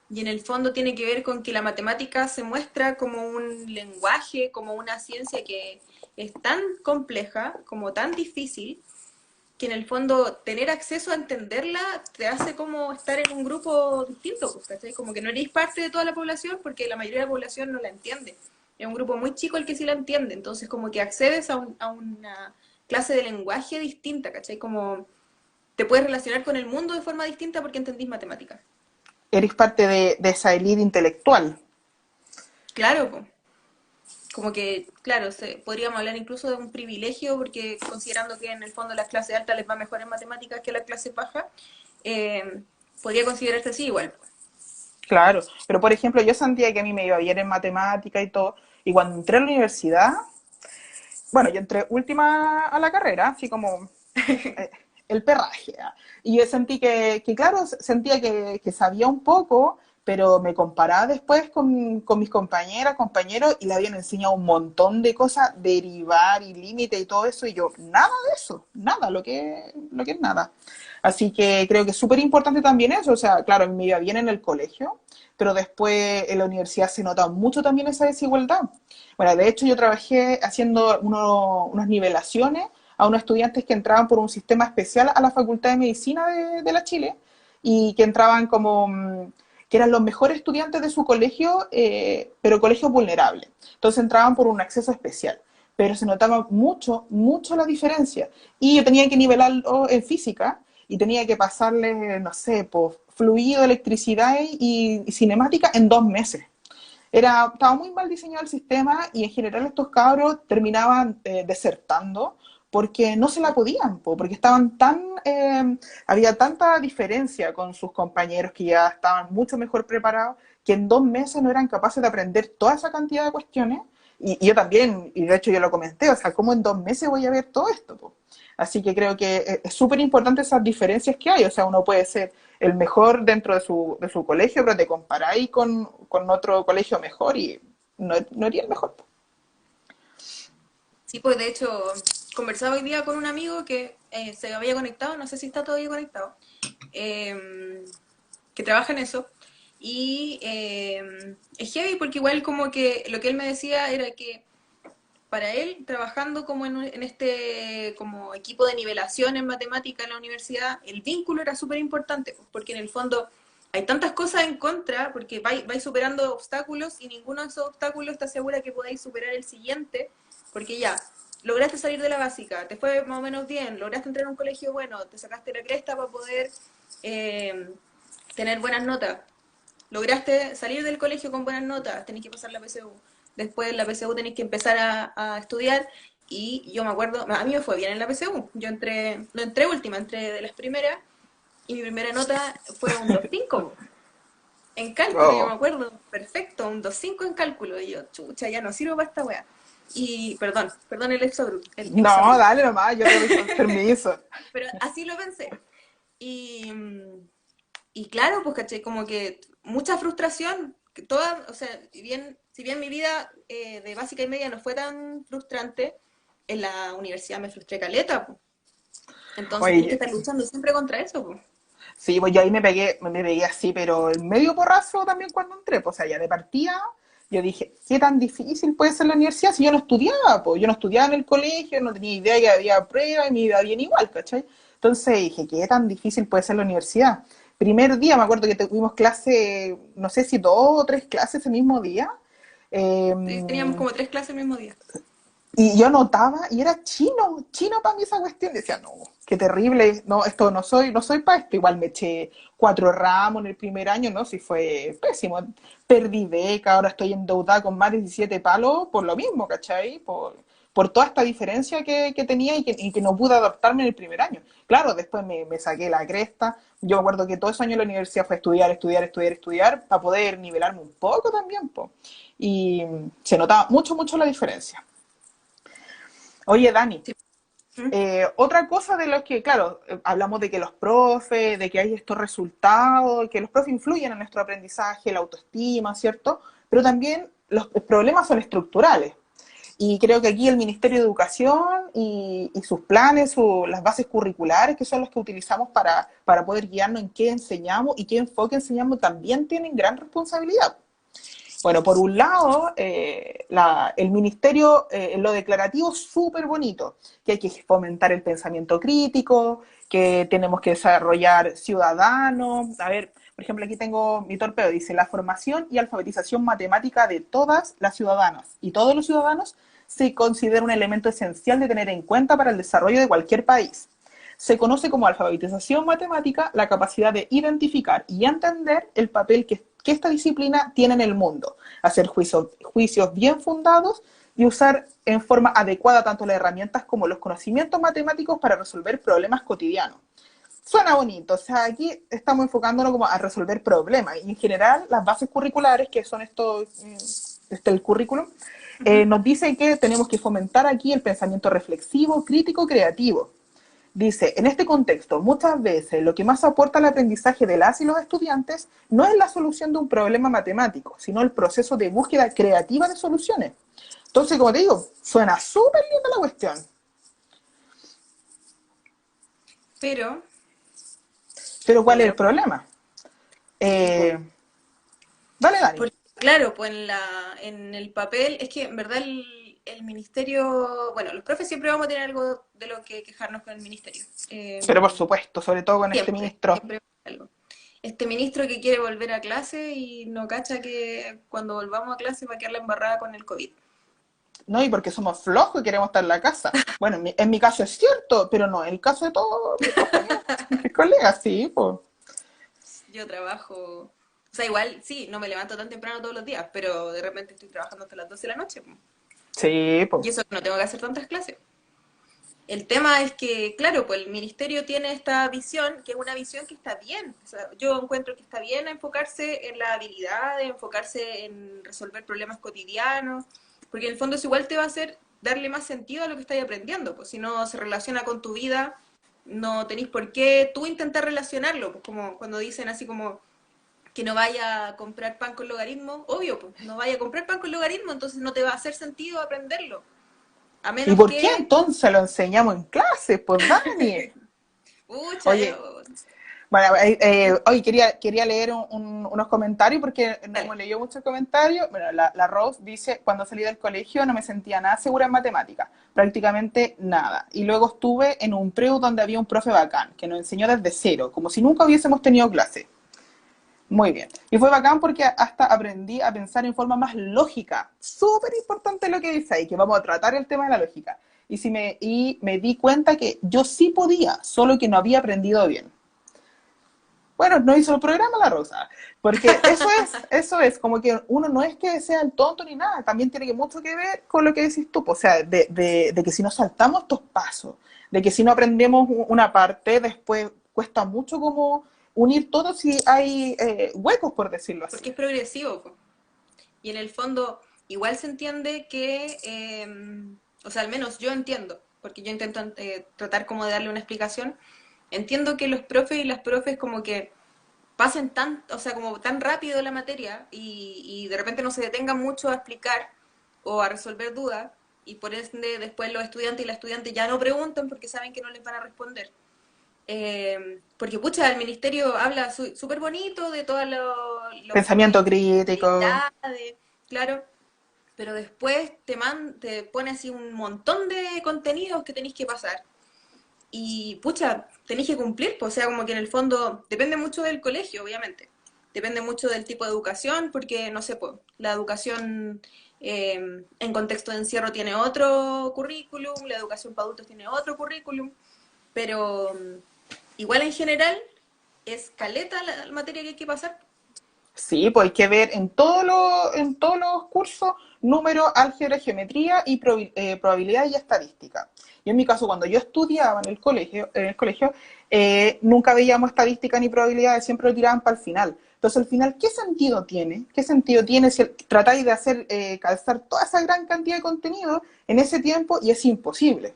y en el fondo tiene que ver con que la matemática se muestra como un lenguaje, como una ciencia que es tan compleja, como tan difícil, que en el fondo tener acceso a entenderla te hace como estar en un grupo distinto, pues, ¿cachai? Como que no eres parte de toda la población porque la mayoría de la población no la entiende. Es un grupo muy chico el que sí la entiende, entonces como que accedes a una clase de lenguaje distinta, ¿cachai? Como te puedes relacionar con el mundo de forma distinta porque entendís matemáticas. Eres parte de esa élite intelectual. Claro, pues. Como que, claro, podríamos hablar incluso de un privilegio, porque considerando que en el fondo las clases altas les va mejor en matemáticas que la clase baja, eh, podría considerarse así igual. Claro, pero por ejemplo, yo sentía que a mí me iba bien en matemática y todo, y cuando entré a la universidad, bueno, yo entré última a la carrera, así como eh, el perraje. ¿Ah? Y yo sentí claro, sentía que sabía un poco, pero me comparaba después con mis compañeras, compañeros, y le habían enseñado un montón de cosas, derivar y límite y todo eso, y yo, nada de eso, nada, lo que es nada. Así que creo que es súper importante también eso, o sea, claro, me iba bien en el colegio, pero después en la universidad se nota mucho también esa desigualdad. Bueno, de hecho yo trabajé haciendo unas nivelaciones a unos estudiantes que entraban por un sistema especial a la Facultad de Medicina de la Chile y que entraban como, que eran los mejores estudiantes de su colegio, pero colegio vulnerable. Entonces entraban por un acceso especial, pero se notaba mucho, mucho la diferencia. Y yo tenía que nivelarlo en física y tenía que pasarle, no sé, pues, fluido, electricidad y cinemática en 2 meses. Estaba muy mal diseñado el sistema y en general estos cabros terminaban desertando porque no se la podían, po, porque estaban había tanta diferencia con sus compañeros que ya estaban mucho mejor preparados, que en 2 meses no eran capaces de aprender toda esa cantidad de cuestiones. Y yo también, y de hecho yo lo comenté, o sea, ¿cómo en 2 meses voy a ver todo esto, po? Así que creo que es súper importante esas diferencias que hay, o sea, uno puede ser el mejor dentro de su colegio, pero te comparáis con otro colegio mejor y no iría el mejor. Sí, pues de hecho, conversaba hoy día con un amigo que se había conectado, no sé si está todavía conectado, eh, que trabaja en eso. Y es heavy porque igual como que lo que él me decía era que para él, trabajando como en este como equipo de nivelación en matemática en la universidad, el vínculo era súper importante, pues, porque en el fondo hay tantas cosas en contra, porque vais superando obstáculos y ninguno de esos obstáculos está segura que podáis superar el siguiente, porque ya, lograste salir de la básica, te fue más o menos bien, lograste entrar a un colegio bueno, te sacaste la cresta para poder eh, tener buenas notas, lograste salir del colegio con buenas notas, tenés que pasar la PSU. Después en la PSU tenés que empezar a estudiar y yo me acuerdo, a mí me fue bien en la PSU. Yo entré, no entré última, entré de las primeras y mi primera nota fue un 2,5 en cálculo, yo me Oh. acuerdo, perfecto, un 2,5 en cálculo. Y yo, chucha, ya no sirvo para esta wea. Y perdón el No, exabrupto. dale nomás, yo te doy permiso. Pero así lo pensé. Y, y claro, pues caché, como que mucha frustración, que toda, o sea, si bien mi vida de básica y media no fue tan frustrante, en la universidad me frustré caleta, pues. Entonces tenés que Oye, estar luchando siempre contra eso, pues. sí, pues yo ahí me pegué así, pero el medio porrazo también cuando entré, pues, o sea, ya de partida, yo dije, ¿qué tan difícil puede ser la universidad si yo no estudiaba? Pues yo no estudiaba en el colegio, no tenía idea que había prueba y me iba bien igual, ¿cachai? Entonces dije, ¿qué tan difícil puede ser la universidad? Primer día me acuerdo que tuvimos clase, no sé si 2 o 3 clases el mismo día. eh, Teníamos como 3 clases el mismo día. y yo notaba, y era chino para mí esa cuestión. Decía, no, qué terrible, no, esto no soy para esto. Igual me eché 4 ramos en el primer año, ¿no? Sí, fue pésimo. Perdí beca, ahora estoy endeudada con más de 17 palos por lo mismo, ¿cachai? Por toda esta diferencia que tenía y que no pude adaptarme en el primer año. Claro, después me saqué la cresta. Yo me acuerdo que todo ese año en la universidad fue estudiar, para poder nivelarme un poco también, po. Y se notaba mucho la diferencia. Oye, Dani, Sí. ¿Mm? otra cosa de los que, claro, hablamos de que los profes, de que hay estos resultados, que los profes influyen en nuestro aprendizaje, la autoestima, ¿cierto? Pero también los problemas son estructurales. Y creo que aquí el Ministerio de Educación y sus planes, las bases curriculares, que son los que utilizamos para poder guiarnos en qué enseñamos y qué enfoque enseñamos, también tienen gran responsabilidad. Bueno, por un lado, el ministerio, en lo declarativo, súper bonito, que hay que fomentar el pensamiento crítico, que tenemos que desarrollar ciudadanos. A ver, por ejemplo, aquí tengo mi torpeo, dice, la formación y alfabetización matemática de todas las ciudadanas y todos los ciudadanos se considera un elemento esencial de tener en cuenta para el desarrollo de cualquier país. Se conoce como alfabetización matemática la capacidad de identificar y entender el papel que esta disciplina tiene en el mundo, hacer juicios bien fundados y usar en forma adecuada tanto las herramientas como los conocimientos matemáticos para resolver problemas cotidianos. Suena bonito, o sea, aquí estamos enfocándonos como a resolver problemas y en general las bases curriculares, que son el currículum, Ujú. nos dicen que tenemos que fomentar aquí el pensamiento reflexivo, crítico, creativo. Dice, en este contexto, muchas veces lo que más aporta al aprendizaje de las y los estudiantes no es la solución de un problema matemático, sino el proceso de búsqueda creativa de soluciones. Entonces, como te digo, suena súper linda la cuestión. Pero, Pero ¿cuál es el pero, problema? sí, pues. Eh, Dale, Dani. Porque, claro, pues en el papel, es que en verdad el ministerio, bueno, los profes siempre vamos a tener algo de lo que quejarnos con el ministerio. Pero por supuesto, sobre todo con este ministro. Siempre algo. Este ministro que quiere volver a clase y no cacha que cuando volvamos a clase va a quedar la embarrada con el COVID. No, y porque somos flojos y queremos estar en la casa. Bueno, en mi caso es cierto, pero no, en el caso de todos mis compañeros, mis colegas, sí, pues. Yo trabajo. O sea, igual, sí, no me levanto tan temprano todos los días, pero de repente estoy trabajando hasta las 12 de la noche, po. Sí, pues. Y eso que no tengo que hacer tantas clases. El tema es que, claro, pues el ministerio tiene esta visión, que es una visión que está bien. O sea, yo encuentro que está bien enfocarse en la habilidad, enfocarse en resolver problemas cotidianos, porque en el fondo eso igual te va a hacer darle más sentido a lo que estás aprendiendo. Pues si no se relaciona con tu vida, no tenéis por qué tú intentar relacionarlo. Pues como cuando dicen así como que no vaya a comprar pan con logaritmo, obvio, pues no vaya a comprar pan con logaritmo, entonces no te va a hacer sentido aprenderlo. A ¿Y menos por qué que, entonces lo enseñamos en clase? Pues Dani. pucha, Oye, bueno, hoy quería leer unos comentarios porque no hemos dale. leído muchos comentarios. Bueno, la Rose dice, cuando salí del colegio no me sentía nada segura en matemáticas, prácticamente nada. Y luego estuve en un preu donde había un profe bacán, que nos enseñó desde cero, como si nunca hubiésemos tenido clase. Muy bien. Y fue bacán porque hasta aprendí a pensar en forma más lógica. Súper importante lo que dice ahí, que vamos a tratar el tema de la lógica. Y me di cuenta que yo sí podía, solo que no había aprendido bien. Bueno, no hizo el programa la Rosa, porque eso es, como que uno no es que sea el tonto ni nada, también tiene que mucho que ver con lo que decís tú, pues, o sea, de que si no saltamos estos pasos, de que si no aprendemos una parte, después cuesta mucho como unir todo si hay huecos, por decirlo Porque así. es progresivo, po. Y en el fondo, igual se entiende que, o sea, al menos yo entiendo, porque yo intento tratar como de darle una explicación, entiendo que los profes y las profes como que pasen tan, o sea, como tan rápido la materia y de repente no se detengan mucho a explicar o a resolver dudas, y por ende después los estudiantes y las estudiantes ya no preguntan porque saben que no les van a responder. Porque, pucha, el ministerio habla súper bonito de todas los Pensamiento crítico. habilidades, claro, pero después te pone así un montón de contenidos que tenéis que pasar. Y, pucha, tenéis que cumplir, pues, o sea, como que en el fondo depende mucho del colegio, obviamente. Depende mucho del tipo de educación, porque, no sé, pues, la educación en contexto de encierro tiene otro currículum, la educación para adultos tiene otro currículum, pero igual en general es caleta la materia que hay que pasar. Sí, pues hay que ver en todos los cursos número, álgebra, geometría y probabilidad y estadística. Y en mi caso, cuando yo estudiaba en el colegio nunca veíamos estadística ni probabilidades, siempre lo tiraban para el final. Entonces, al final, ¿qué sentido tiene? ¿Qué sentido tiene si tratáis de hacer calzar toda esa gran cantidad de contenido en ese tiempo y es imposible?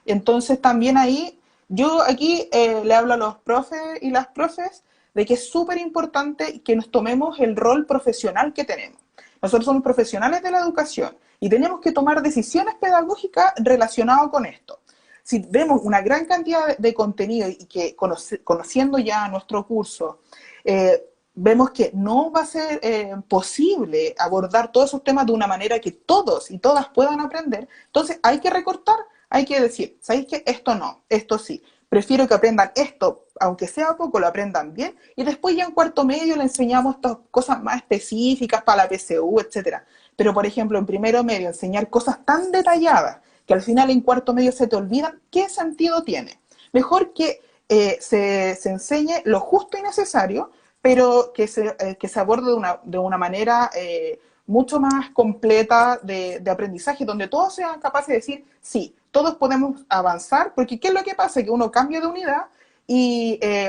Entonces también ahí, yo aquí le hablo a los profes y las profes de que es súper importante que nos tomemos el rol profesional que tenemos. Nosotros somos profesionales de la educación y tenemos que tomar decisiones pedagógicas relacionadas con esto. Si vemos una gran cantidad de contenido y que conociendo ya nuestro curso, vemos que no va a ser posible abordar todos esos temas de una manera que todos y todas puedan aprender, entonces hay que recortar, hay que decir, ¿sabéis qué? Esto no, esto sí. Prefiero que aprendan esto, aunque sea poco, lo aprendan bien, y después ya en cuarto medio le enseñamos estas cosas más específicas para la PSU, etcétera. Pero, por ejemplo, en primero medio, enseñar cosas tan detalladas que al final en cuarto medio se te olvidan, ¿qué sentido tiene? Mejor que se enseñe lo justo y necesario, pero que se aborde de una manera mucho más completa de aprendizaje, donde todos sean capaces de decir, sí, todos podemos avanzar, porque ¿qué es lo que pasa? Que uno cambia de unidad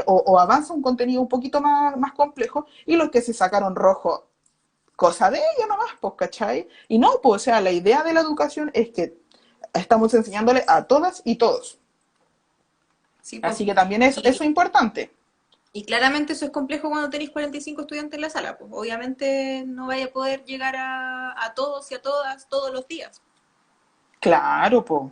o avanza un contenido un poquito más complejo y los que se sacaron rojo, cosa de ellos nomás, pues, ¿cachai? Y no, pues, o sea, la idea de la educación es que estamos enseñándole a todas y todos. Sí, pues. Así que también eso es Y, importante. y claramente eso es complejo cuando tenéis 45 estudiantes en la sala, pues. Obviamente no vaya a poder llegar a todos y a todas todos los días. Claro, pues.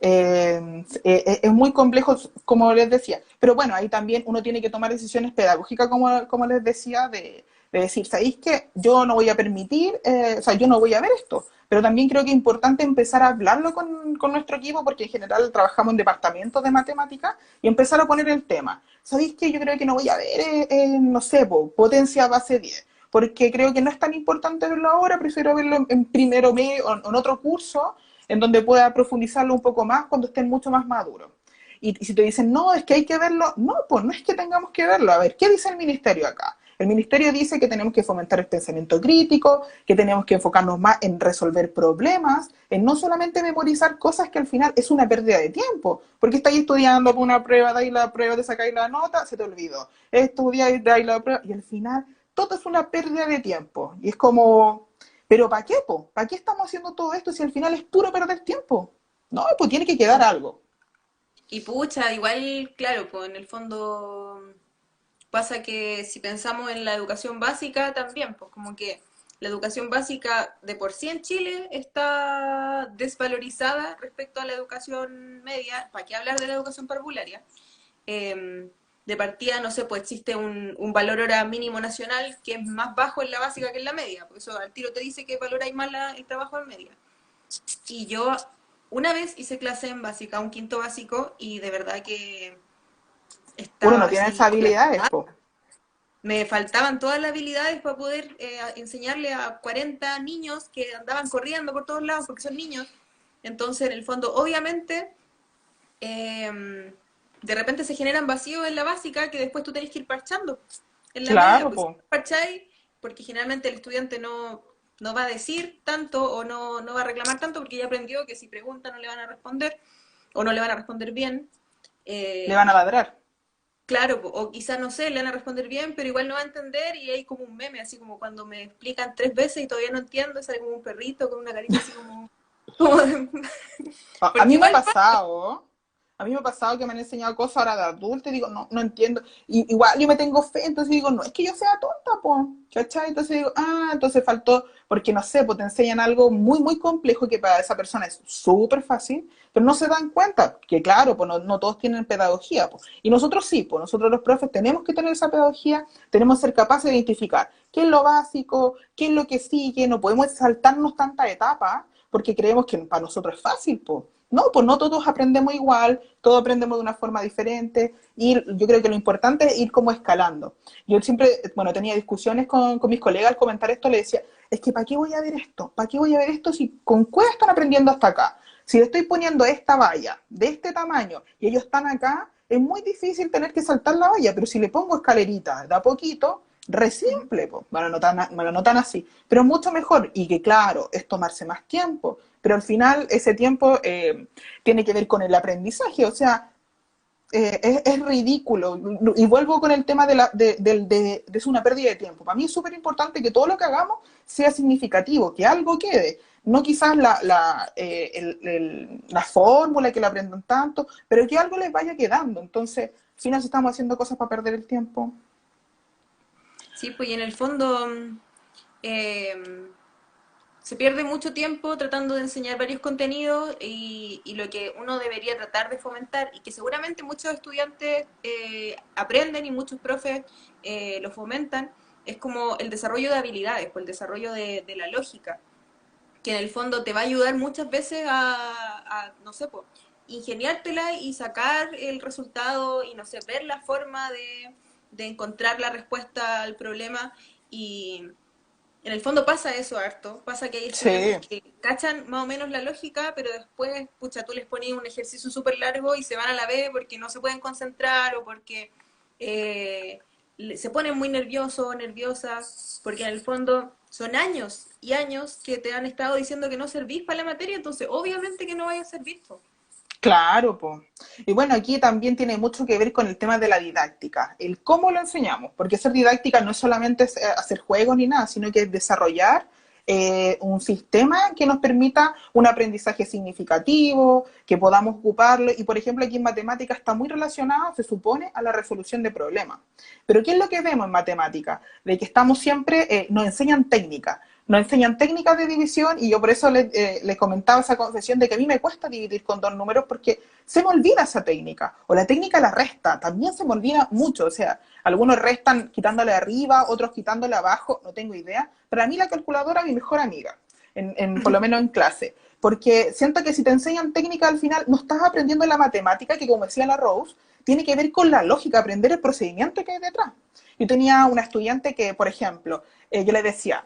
Es muy complejo, como les decía. Pero bueno, ahí también uno tiene que tomar decisiones pedagógicas, como les decía, de decir, ¿sabéis qué? Yo no voy a permitir, o sea, yo no voy a ver esto. Pero también creo que es importante empezar a hablarlo con nuestro equipo, porque en general trabajamos en departamentos de matemáticas, y empezar a poner el tema. ¿Sabéis qué? Yo creo que no voy a ver, no sé, potencia base 10 porque creo que no es tan importante verlo ahora, prefiero verlo en primero medio o en otro curso, en donde pueda profundizarlo un poco más cuando estén mucho más maduros. Y si te dicen, no, es que hay que verlo, no, pues no es que tengamos que verlo. A ver, ¿qué dice el ministerio acá? El ministerio dice que tenemos que fomentar el pensamiento crítico, que tenemos que enfocarnos más en resolver problemas, en no solamente memorizar cosas que al final es una pérdida de tiempo, porque estáis estudiando por una prueba, dais la prueba, te sacáis la nota, se te olvidó. Estudiáis, dais la prueba, y al final todo es una pérdida de tiempo. Y es como, ¿pero para qué, po? ¿Para qué estamos haciendo todo esto si al final es puro perder tiempo? No, pues tiene que quedar algo. Y pucha, igual, claro, pues en el fondo pasa que si pensamos en la educación básica también, pues como que la educación básica de por sí en Chile está desvalorizada respecto a la educación media. ¿Para qué hablar de la educación parvularia? De partida, no sé, pues existe un valor hora mínimo nacional que es más bajo en la básica que en la media, por eso al tiro te dice que valoráis más el trabajo en media. Y yo una vez hice clase en básica, un quinto básico, y de verdad que Uno estaba no tiene esas así habilidades, colapsada. po. Me faltaban todas las habilidades para poder enseñarle a 40 niños que andaban corriendo por todos lados porque son niños. Entonces, en el fondo, obviamente, de repente se generan vacíos en la básica que después tú tenés que ir parchando. En la media, Claro, pues si po. no parcháis, porque generalmente el estudiante no va a decir tanto o no va a reclamar tanto porque ya aprendió que si pregunta no le van a responder o no le van a responder bien. Le van a Eh, ladrar. Claro, o quizás no sé, le van a responder bien, pero igual no va a entender y hay como un meme, así como cuando me explican 3 veces y todavía no entiendo, sale como un perrito con una carita así como... como A porque mí me ha igual pasado, a mí me ha pasado que me han enseñado cosas ahora de adulto y digo, no, no entiendo. Y, igual yo me tengo fe, entonces digo, no, es que yo sea tonta, po, ¿cachai? Entonces digo, entonces faltó, porque no sé, pues te enseñan algo muy, muy complejo que para esa persona es súper fácil, pero no se dan cuenta que, claro, pues no, no todos tienen pedagogía, pues. Y nosotros sí, pues nosotros los profes tenemos que tener esa pedagogía, tenemos que ser capaces de identificar qué es lo básico, qué es lo que sigue, no podemos saltarnos tantas etapas porque creemos que para nosotros es fácil, pues. No, pues no todos aprendemos igual, todos aprendemos de una forma diferente y yo creo que lo importante es ir como escalando. Yo siempre, bueno, tenía discusiones con mis colegas al comentar esto, le decía, es que ¿para qué voy a ver esto? ¿Para qué voy a ver esto si con cuál están aprendiendo hasta acá? Si le estoy poniendo esta valla de este tamaño y ellos están acá, es muy difícil tener que saltar la valla, pero si le pongo escalerita de a poquito, re simple, pues, bueno, no tan así, pero mucho mejor y que claro, es tomarse más tiempo, pero al final ese tiempo tiene que ver con el aprendizaje, o sea, es ridículo. Y vuelvo con el tema de una pérdida de tiempo. Para mí es súper importante que todo lo que hagamos sea significativo, que algo quede. No quizás la fórmula, que la aprendan tanto, pero que algo les vaya quedando. Entonces, al final, si estamos haciendo cosas para perder el tiempo. sí, pues y en el fondo eh, se pierde mucho tiempo tratando de enseñar varios contenidos y lo que uno debería tratar de fomentar y que seguramente muchos estudiantes aprenden y muchos profes lo fomentan, es como el desarrollo de habilidades, pues el desarrollo de la lógica, que en el fondo te va a ayudar muchas veces no sé, pues, ingeniártela y sacar el resultado y, no sé, ver la forma de encontrar la respuesta al problema y en el fondo pasa eso harto, pasa que hay estudiantes Sí, que cachan más o menos la lógica, pero después, pucha, tú les pones un ejercicio súper largo y se van a la B porque no se pueden concentrar o porque eh, se ponen muy nerviosos o nerviosas, porque en el fondo son años y años que te han estado diciendo que no servís para la materia, entonces obviamente que no vayas a servir. Po. claro, pues. Y bueno, aquí también tiene mucho que ver con el tema de la didáctica, el cómo lo enseñamos, porque ser didáctica no es solamente hacer juegos ni nada, sino que es desarrollar un sistema que nos permita un aprendizaje significativo, que podamos ocuparlo, y por ejemplo aquí en matemática está muy relacionado, se supone, a la resolución de problemas. Pero ¿qué es lo que vemos en matemática? De que estamos siempre, nos enseñan técnicas de división y yo por eso les comentaba esa confesión de que a mí me cuesta dividir con dos números porque se me olvida esa técnica. O la técnica de la resta, también se me olvida mucho. O sea, algunos restan quitándole arriba, otros quitándole abajo, no tengo idea. Para mí la calculadora es mi mejor amiga, por lo menos en clase. Porque siento que si te enseñan técnica al final no estás aprendiendo la matemática, que como decía la Rose, tiene que ver con la lógica, aprender el procedimiento que hay detrás. Yo tenía una estudiante que, por ejemplo, yo le decía,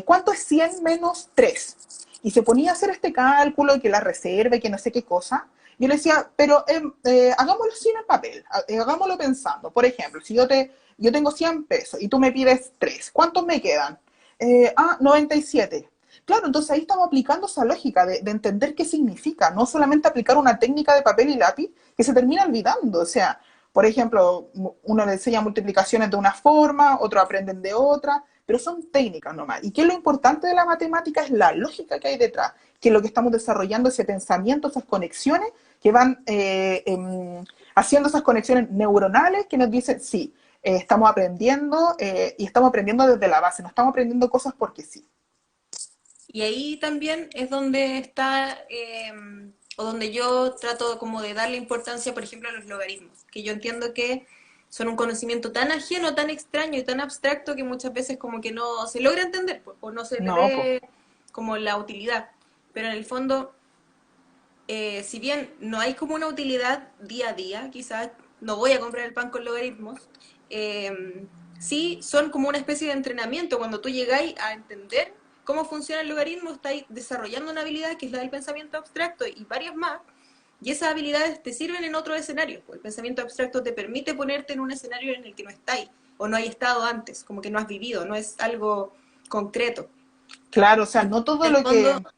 ¿cuánto es 100 menos 3? Y se ponía a hacer este cálculo, que la reserva, y que no sé qué cosa. Yo le decía, pero hagámoslo sin el papel, hagámoslo pensando. Por ejemplo, si yo tengo 100 pesos y tú me pides 3, ¿cuántos me quedan? 97. Claro, entonces ahí estamos aplicando esa lógica de entender qué significa, no solamente aplicar una técnica de papel y lápiz que se termina olvidando. O sea, por ejemplo, uno le enseña multiplicaciones de una forma, otros aprenden de otra, pero son técnicas nomás. ¿Y qué es lo importante de la matemática? Es la lógica que hay detrás, que es lo que estamos desarrollando, ese pensamiento, esas conexiones que van haciendo esas conexiones neuronales que nos dicen, sí, estamos aprendiendo y estamos aprendiendo desde la base, no estamos aprendiendo cosas porque sí. Y ahí también es donde está, o donde yo trato como de darle importancia, por ejemplo, a los logaritmos, que yo entiendo que son un conocimiento tan ajeno, tan extraño y tan abstracto que muchas veces como que no se logra entender, pues, o no se le No, pues, ve como la utilidad. Pero en el fondo, si bien no hay como una utilidad día a día, quizás no voy a comprar el pan con logaritmos, sí son como una especie de entrenamiento. Cuando tú llegáis a entender cómo funciona el logaritmo, estáis desarrollando una habilidad que es la del pensamiento abstracto y varias más, y esas habilidades te sirven en otros escenarios. El pensamiento abstracto te permite ponerte en un escenario en el que no estáis, o no hay estado antes, como que no has vivido, no es algo concreto. claro, o sea, Entonces, no todo en el lo fondo,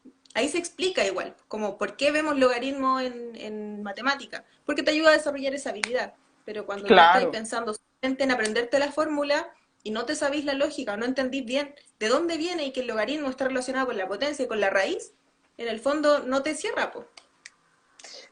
que... ahí se explica igual, como por qué vemos logaritmo en matemática, porque te ayuda a desarrollar esa habilidad. Pero cuando tú estás Claro, pensando solamente en aprenderte la fórmula y no te sabéis la lógica, o no entendís bien de dónde viene y que el logaritmo está relacionado con la potencia y con la raíz, en el fondo no te cierra, pues.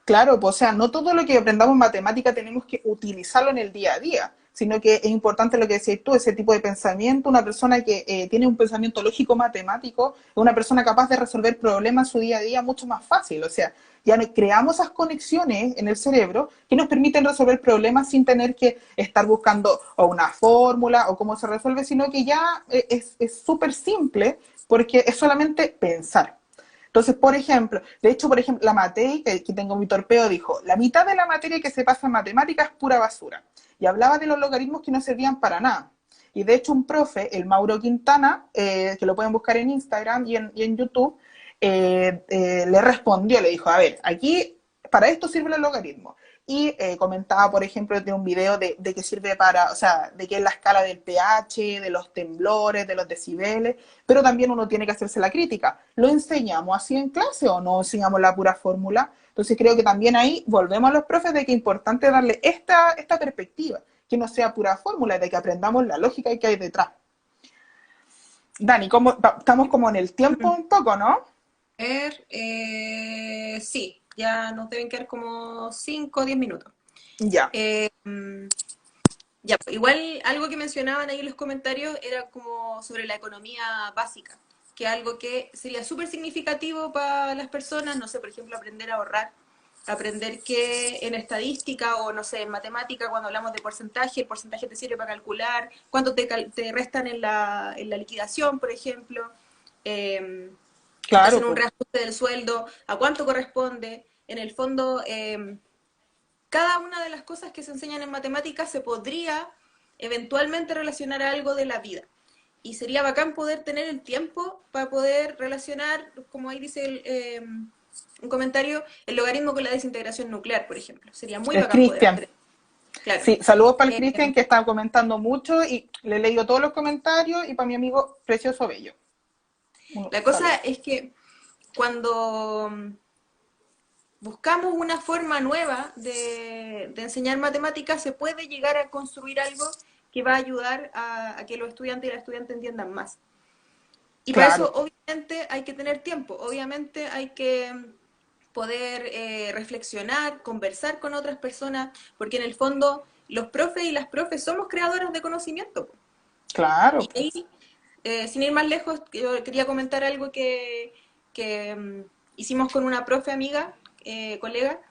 claro, pues, o sea, no todo lo que aprendamos en matemática tenemos que utilizarlo en el día a día, sino que es importante lo que decías tú, ese tipo de pensamiento, una persona que tiene un pensamiento lógico matemático, es una persona capaz de resolver problemas en su día a día mucho más fácil, o sea, ya creamos esas conexiones en el cerebro que nos permiten resolver problemas sin tener que estar buscando o una fórmula o cómo se resuelve, sino que ya es súper simple porque es solamente pensar. Entonces, por ejemplo, de hecho, por ejemplo, la Matei, que aquí tengo mi torpeo, dijo, la mitad de la materia que se pasa en matemáticas es pura basura. Y hablaba de los logaritmos que no servían para nada. Y de hecho un profe, el Mauro Quintana, que lo pueden buscar en Instagram y en YouTube, le respondió, le dijo, a ver, aquí para esto sirve el logaritmo. Y comentaba, por ejemplo, de un video de que sirve para, o sea, de que es la escala del pH, de los temblores, de los decibeles, pero también uno tiene que hacerse la crítica. ¿Lo enseñamos así en clase o no enseñamos la pura fórmula? Entonces creo que también ahí volvemos a los profes de que es importante darle esta perspectiva, que no sea pura fórmula, de que aprendamos la lógica que hay detrás. Dani, estamos como en el tiempo un poco, ¿no? Sí, ya nos deben quedar como 5 o 10 minutos. Ya, Eh, mm, ya, pues, igual algo que mencionaban ahí en los comentarios era como sobre la economía básica, que es algo que sería súper significativo para las personas, no sé, por ejemplo, aprender a ahorrar, aprender que en estadística o no sé, en matemática, cuando hablamos de porcentaje, el porcentaje te sirve para calcular cuánto te restan en la liquidación, por ejemplo. Si te claro, hacen un pues. reajuste del sueldo, a cuánto corresponde. En el fondo, cada una de las cosas que se enseñan en matemáticas se podría eventualmente relacionar a algo de la vida. Y sería bacán poder tener el tiempo para poder relacionar, como ahí dice un comentario, el logaritmo con la desintegración nuclear, por ejemplo. Sería muy El bacán poder Cristian. hacer eso. Claro. Sí, saludos para el Eh, Cristian que está comentando mucho y le he leído todos los comentarios y para mi amigo Precioso Bello. Un la cosa saludo. es que cuando buscamos una forma nueva de enseñar matemáticas, se puede llegar a construir algo que va a ayudar a que los estudiantes y las estudiantes entiendan más. Y para eso, Claro, obviamente, hay que tener tiempo, obviamente hay que poder reflexionar, conversar con otras personas, porque en el fondo los profes y las profes somos creadores de conocimiento. claro, Y ahí, sin ir más lejos, yo quería comentar algo que hicimos con una profe amiga, colega,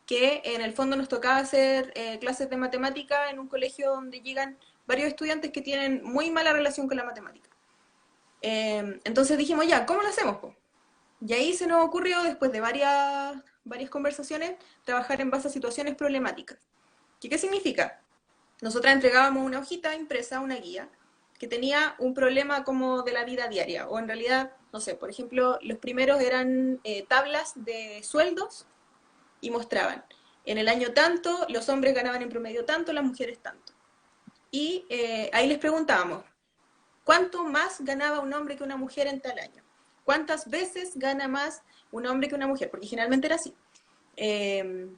que en el fondo nos tocaba hacer clases de matemática en un colegio donde llegan varios estudiantes que tienen muy mala relación con la matemática. Entonces dijimos, ya, ¿cómo lo hacemos, po? Y ahí se nos ocurrió, después de varias conversaciones, trabajar en base a situaciones problemáticas. ¿Qué significa? Nosotras entregábamos una hojita impresa, una guía, que tenía un problema como de la vida diaria, o en realidad, no sé, por ejemplo, los primeros eran tablas de sueldos y mostraban, en el año tanto, los hombres ganaban en promedio tanto, las mujeres tanto. Y ahí les preguntábamos, ¿cuánto más ganaba un hombre que una mujer en tal año? ¿Cuántas veces gana más un hombre que una mujer? Porque generalmente era así. Eh,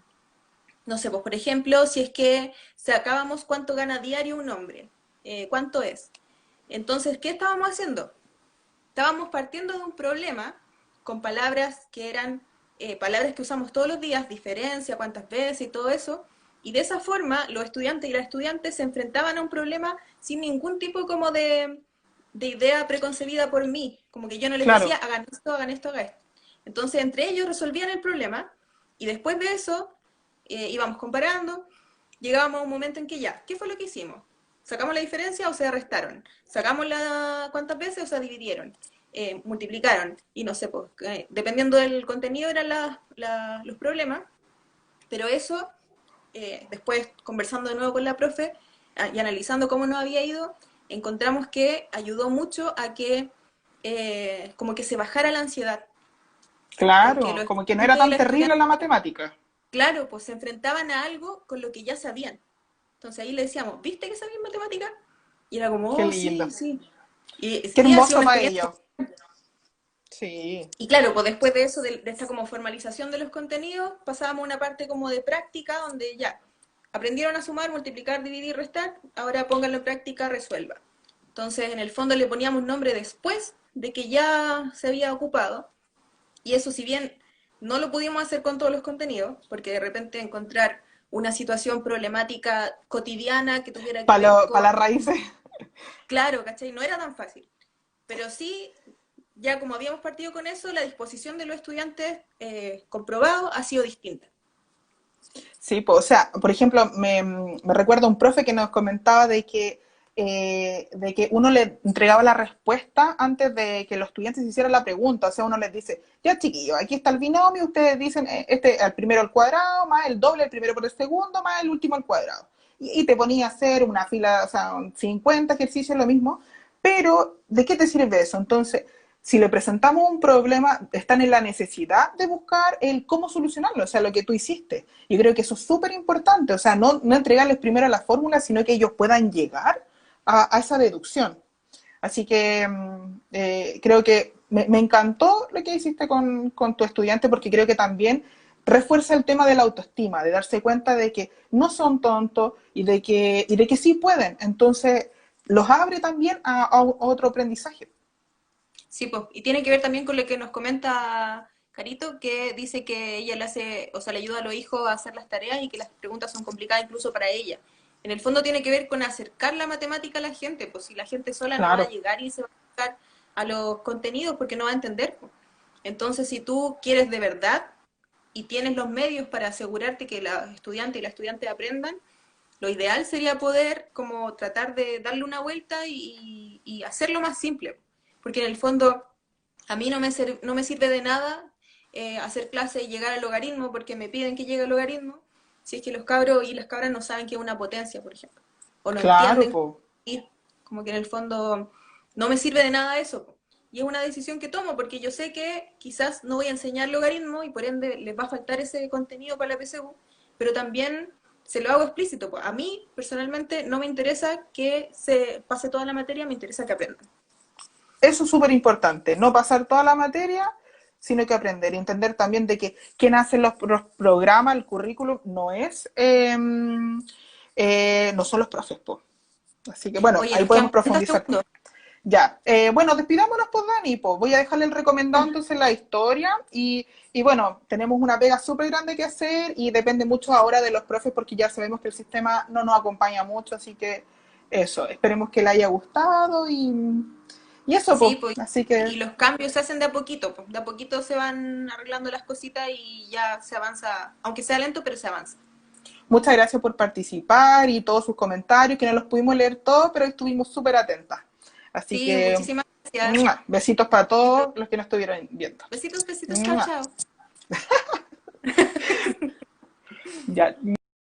no sé, pues por ejemplo, si es que sacábamos cuánto gana diario un hombre, cuánto es. Entonces, ¿qué estábamos haciendo? Estábamos partiendo de un problema con palabras que eran palabras que usamos todos los días, diferencia, cuántas veces y todo eso, y de esa forma los estudiantes y las estudiantes se enfrentaban a un problema sin ningún tipo como de idea preconcebida por mí, como que yo no les decía, Claro, hagan esto, hagan esto, hagan esto. Entonces entre ellos resolvían el problema y después de eso íbamos comparando, llegábamos a un momento en que ya, ¿qué fue lo que hicimos? ¿Sacamos la diferencia o se restaron? ¿Sacamos la cuántas veces o se dividieron? Multiplicaron. Y no sé, pues, dependiendo del contenido eran los problemas, pero eso, después conversando de nuevo con la profe y analizando cómo nos había ido, encontramos que ayudó mucho a que como que se bajara la ansiedad, porque claro, los como que no era estudiantes y tan las terrible estudiantes, la matemática. claro, pues se enfrentaban a algo con lo que ya sabían. Entonces ahí le decíamos, ¿viste que sabía matemática? Y era como, Qué oh, lindo. sí, sí. Y Qué sí, ha sido hermoso una para experiencia. ellos. Sí, Y claro, pues después de eso, de esta como formalización de los contenidos, pasábamos a una parte como de práctica donde ya aprendieron a sumar, multiplicar, dividir, restar, ahora pónganlo en práctica, resuelva. Entonces, en el fondo le poníamos nombre después de que ya se había ocupado. Y eso, si bien no lo pudimos hacer con todos los contenidos, porque de repente encontrar una situación problemática cotidiana que tuviera que ver para con, las raíces. claro, ¿cachai? No era tan fácil. Pero sí, ya como habíamos partido con eso, la disposición de los estudiantes comprobado ha sido distinta. Sí, pues, o sea, por ejemplo, me recuerda un profe que nos comentaba de que uno le entregaba la respuesta antes de que los estudiantes hicieran la pregunta. O sea, uno les dice, ya chiquillos, aquí está el binomio, ustedes dicen este al primero al cuadrado, más el doble, el primero por el segundo, más el último al cuadrado. Y te ponía a hacer una fila, o sea, 50 ejercicios, lo mismo. Pero, ¿de qué te sirve eso? Entonces, si le presentamos un problema, están en la necesidad de buscar el cómo solucionarlo, o sea, lo que tú hiciste. Yo creo que eso es súper importante, o sea, no entregarles primero la fórmula, sino que ellos puedan llegar a esa deducción. Así que creo que me encantó lo que hiciste con tu estudiante porque creo que también refuerza el tema de la autoestima, de darse cuenta de que no son tontos y de que sí pueden. Entonces, los abre también a otro aprendizaje. Sí, pues, y tiene que ver también con lo que nos comenta Carito, que dice que ella le hace, o sea, le ayuda a los hijos a hacer las tareas y que las preguntas son complicadas incluso para ella. En el fondo tiene que ver con acercar la matemática a la gente, pues si la gente sola no va a Claro. llegar y se va a acercar a los contenidos porque no va a entender, pues. Entonces, si tú quieres de verdad y tienes los medios para asegurarte que los estudiantes y las estudiantes aprendan, lo ideal sería poder como tratar de darle una vuelta y hacerlo más simple. Porque en el fondo a mí no me sirve de nada hacer clase y llegar al logaritmo porque me piden que llegue al logaritmo si es que los cabros y las cabras no saben que es una potencia, por ejemplo. O no Claro, entienden po. como que en el fondo no me sirve de nada eso. Y es una decisión que tomo porque yo sé que quizás no voy a enseñar logaritmo y por ende les va a faltar ese contenido para la PSU, pero también se lo hago explícito. A mí, personalmente, no me interesa que se pase toda la materia, me interesa que aprendan. Eso es súper importante, no pasar toda la materia, sino que aprender y entender también de que quien hace los programas, el currículum, no son los profes, po. Así que bueno, Oye, ahí nos podemos quedan 30 profundizar. segundos. Ya, bueno, despidámonos por Dani, pues voy a dejarle el recomendado entonces la historia y bueno, tenemos una pega súper grande que hacer y depende mucho ahora de los profes porque ya sabemos que el sistema no nos acompaña mucho, así que eso, esperemos que le haya gustado y eso, pues, Sí, pues, así que y los cambios se hacen de a poquito, pues, de a poquito se van arreglando las cositas y ya se avanza, aunque sea lento, pero se avanza. muchas gracias por participar y todos sus comentarios, que no los pudimos leer todos, pero estuvimos súper atentas. Así Sí, que, muchísimas gracias. besitos para Besitos, todos los que nos estuvieron viendo. besitos, besitos, chao, chao. Ya.